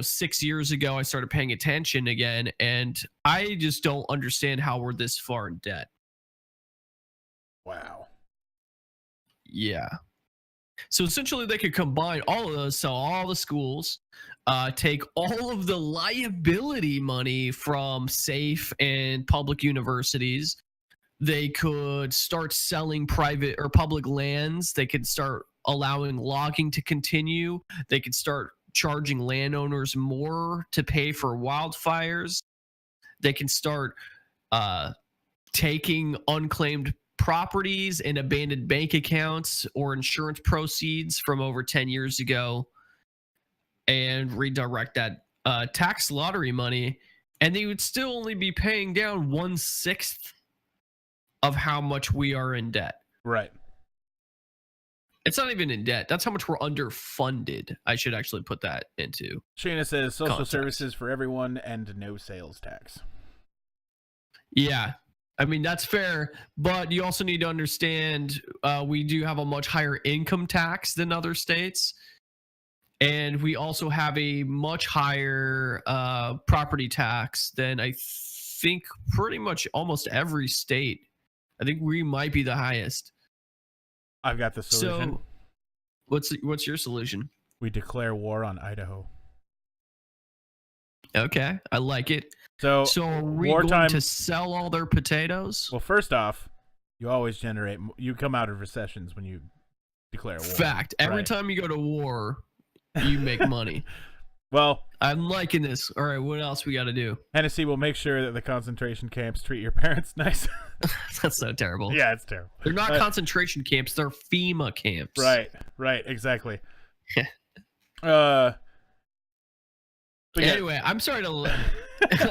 Speaker 2: 6 years ago, I started paying attention again. And I just don't understand how we're this far in debt.
Speaker 1: Wow.
Speaker 2: Yeah. So essentially, they could combine all of those, sell all the schools, take all of the liability money from SAFE and public universities. They could start selling private or public lands. They could start allowing logging to continue. They could start charging landowners more to pay for wildfires. They can start taking unclaimed properties and abandoned bank accounts or insurance proceeds from over 10 years ago and redirect that tax lottery money, and they would still only be paying down 1/6 of how much we are in debt.
Speaker 1: Right.
Speaker 2: It's not even in debt. That's how much we're underfunded. I should actually put that into
Speaker 1: Shayna says social
Speaker 2: context.
Speaker 1: Services for everyone and no sales tax.
Speaker 2: Yeah. I mean, that's fair, but you also need to understand we do have a much higher income tax than other states. And we also have a much higher property tax than I think pretty much almost every state. I think we might be the highest.
Speaker 1: I've got the solution.
Speaker 2: So what's your solution?
Speaker 1: We declare war on Idaho.
Speaker 2: Okay, I like it.
Speaker 1: So
Speaker 2: are we
Speaker 1: wartime,
Speaker 2: going to sell all their potatoes?
Speaker 1: Well, first off, you always you come out of recessions when you declare war.
Speaker 2: Fact. Every
Speaker 1: right?
Speaker 2: time you go to war, you make money.
Speaker 1: Well,
Speaker 2: I'm liking this. All right, what else we got to do?
Speaker 1: Hennessy will make sure that the concentration camps treat your parents nice.
Speaker 2: That's so terrible.
Speaker 1: Yeah, it's terrible.
Speaker 2: They're not concentration camps. They're FEMA camps.
Speaker 1: Right, exactly.
Speaker 2: Anyway, I'm sorry to...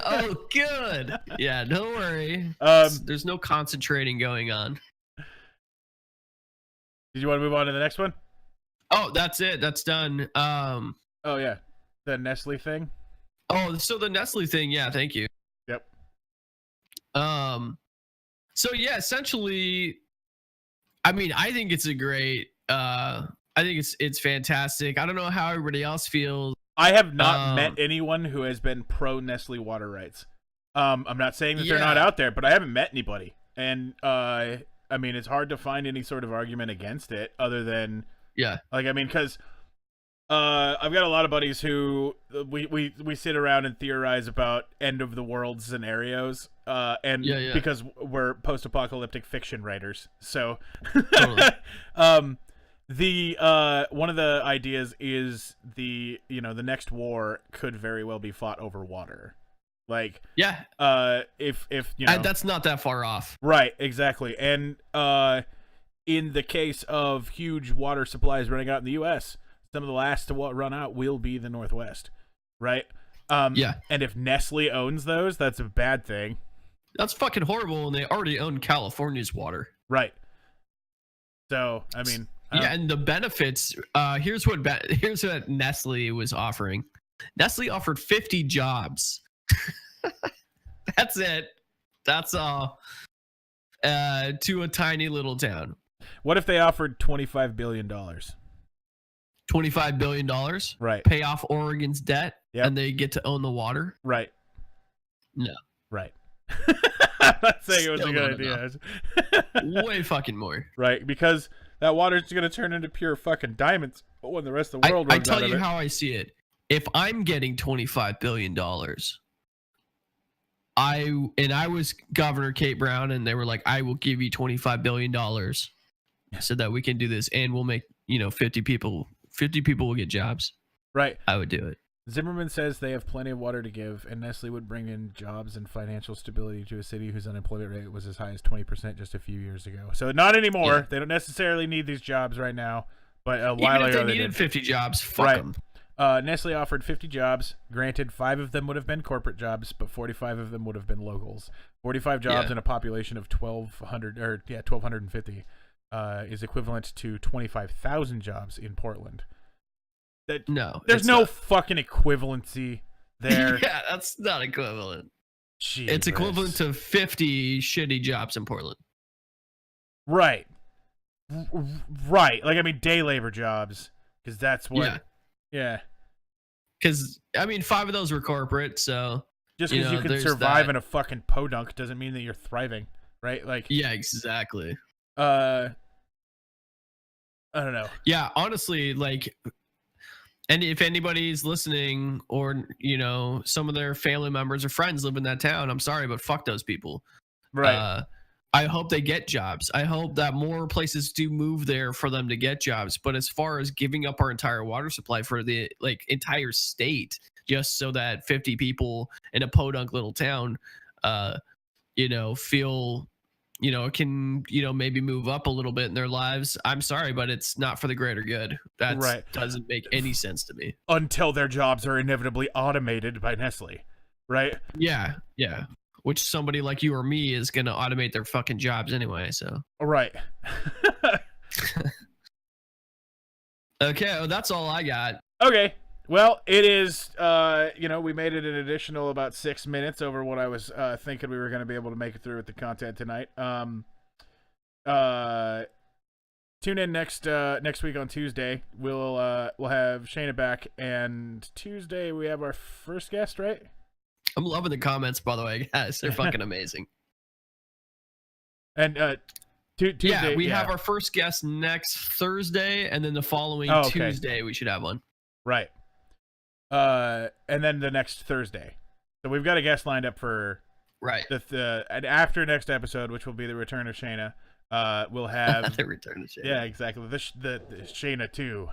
Speaker 2: Oh, good. Yeah, don't worry. There's no concentrating going on.
Speaker 1: Did you want to move on to the next one?
Speaker 2: Oh, that's it. That's done.
Speaker 1: Oh, yeah. The Nestle thing?
Speaker 2: Oh, so the Nestle thing. Yeah, thank you.
Speaker 1: Yep.
Speaker 2: So, yeah, essentially, I mean, I think it's a great... I think it's fantastic. I don't know how everybody else feels.
Speaker 1: I have not met anyone who has been pro Nestle water rights. I'm not saying that they're not out there, but I haven't met anybody. And I mean, it's hard to find any sort of argument against it other than because I've got a lot of buddies who we sit around and theorize about end of the world scenarios, and because we're post-apocalyptic fiction writers, so
Speaker 2: Totally.
Speaker 1: the one of the ideas is the next war could very well be fought over water, like if
Speaker 2: and that's not that far off,
Speaker 1: right? Exactly, and in the case of huge water supplies running out in the U.S., some of the last to run out will be the Northwest, right? And if Nestle owns those, that's a bad thing.
Speaker 2: That's fucking horrible, and they already own California's water.
Speaker 1: Right. So, I mean...
Speaker 2: and the benefits, here's what Nestle was offering. Nestle offered 50 jobs. That's it. That's all. To a tiny little town.
Speaker 1: What if they offered $25 billion?
Speaker 2: $25 billion,
Speaker 1: right?
Speaker 2: Pay off Oregon's debt, and they get to own the water,
Speaker 1: right?
Speaker 2: No,
Speaker 1: right. I'm not saying it was a good idea.
Speaker 2: Way fucking more,
Speaker 1: right? Because that water's going to turn into pure fucking diamonds. But when the rest of the world,
Speaker 2: I tell you how I see it. If I'm getting $25 billion, I was Governor Kate Brown, and they were like, "I will give you $25 billion, so that we can do this, and we'll make 50 people." 50 people will get jobs.
Speaker 1: Right.
Speaker 2: I would do it.
Speaker 1: Zimmerman says they have plenty of water to give, and Nestle would bring in jobs and financial stability to a city whose unemployment rate was as high as 20% just a few years ago. So not anymore. Yeah. They don't necessarily need these jobs right now, but a while ago
Speaker 2: they needed 50 jobs. Fuck them.
Speaker 1: Nestle offered 50 jobs. Granted, 5 of them would have been corporate jobs, but 45 of them would have been locals. 45 jobs in a population of 1,250 is equivalent to 25,000 jobs in Portland. There's no fucking equivalency there.
Speaker 2: Yeah, that's not equivalent.
Speaker 1: Jeez.
Speaker 2: It's equivalent to 50 shitty jobs in Portland.
Speaker 1: Right. Right. Like, I mean, day labor jobs, because that's what. Yeah.
Speaker 2: Because, I mean, 5 of those were corporate, so.
Speaker 1: Just because you can survive in a fucking podunk doesn't mean that you're thriving, right? Like.
Speaker 2: Yeah, exactly.
Speaker 1: I don't know.
Speaker 2: Yeah, honestly, like, and if anybody's listening, or some of their family members or friends live in that town, I'm sorry, but fuck those people.
Speaker 1: Right.
Speaker 2: I hope they get jobs. I hope that more places do move there for them to get jobs. But as far as giving up our entire water supply for the entire state, just so that 50 people in a podunk little town, feel. Can maybe move up a little bit in their lives. I'm sorry, but it's not for the greater good. That doesn't make any sense to me.
Speaker 1: Until their jobs are inevitably automated by Nestle, right?
Speaker 2: Yeah. Which somebody like you or me is going to automate their fucking jobs anyway, so.
Speaker 1: Right.
Speaker 2: Okay, well, that's all I got.
Speaker 1: Okay. Well, it is, we made it an additional about 6 minutes over what I was thinking we were going to be able to make it through with the content tonight. Tune in next week on Tuesday. We'll have Shayna back, and Tuesday we have our first guest, right?
Speaker 2: I'm loving the comments, by the way, guys. They're fucking amazing.
Speaker 1: And Tuesday,
Speaker 2: we have our first guest next Thursday, and then the following Tuesday we should have one.
Speaker 1: Right. And then the next Thursday. So we've got a guest lined up for and after next episode, which will be the return of Shayna. We'll have
Speaker 2: the return of Shayna.
Speaker 1: Yeah, exactly. The Shayna 2.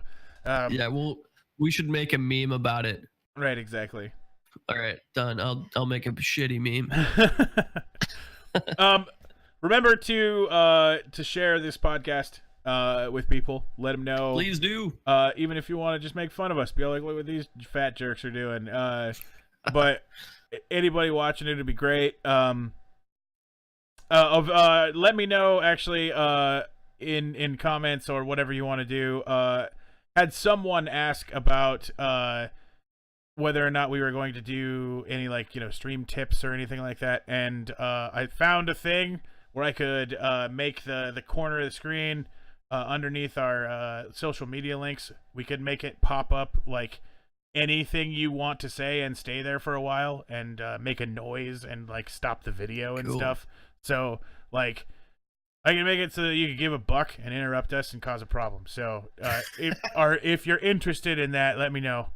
Speaker 2: We should make a meme about it.
Speaker 1: Right, exactly.
Speaker 2: All right, done. I'll make a shitty meme.
Speaker 1: Remember to share this podcast with people. Let them know.
Speaker 2: Please do.
Speaker 1: Even if you want to just make fun of us, be like, look what these fat jerks are doing. But anybody watching it would be great. Let me know actually in comments or whatever you want to do. Had someone ask about whether or not we were going to do any stream tips or anything like that, and I found a thing where I could make the corner of the screen underneath our social media links. We could make it pop up like anything you want to say and stay there for a while and make a noise and stop the video and stuff. So I I can make it so that you can give a buck and interrupt us and cause a problem. So if you're interested in that, let me know.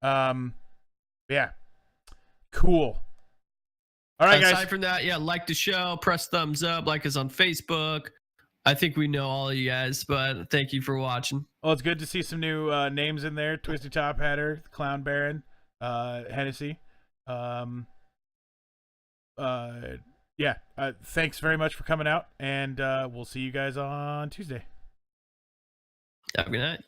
Speaker 1: Yeah. Cool. All right, guys.
Speaker 2: Aside from that, yeah, like the show, press thumbs up, like us on Facebook. I think we know all of you guys, but thank you for watching.
Speaker 1: Well, it's good to see some new names in there. Twisty Top Hatter, Clown Baron, Hennessy. Yeah. Thanks very much for coming out, and we'll see you guys on Tuesday.
Speaker 2: Have a good night.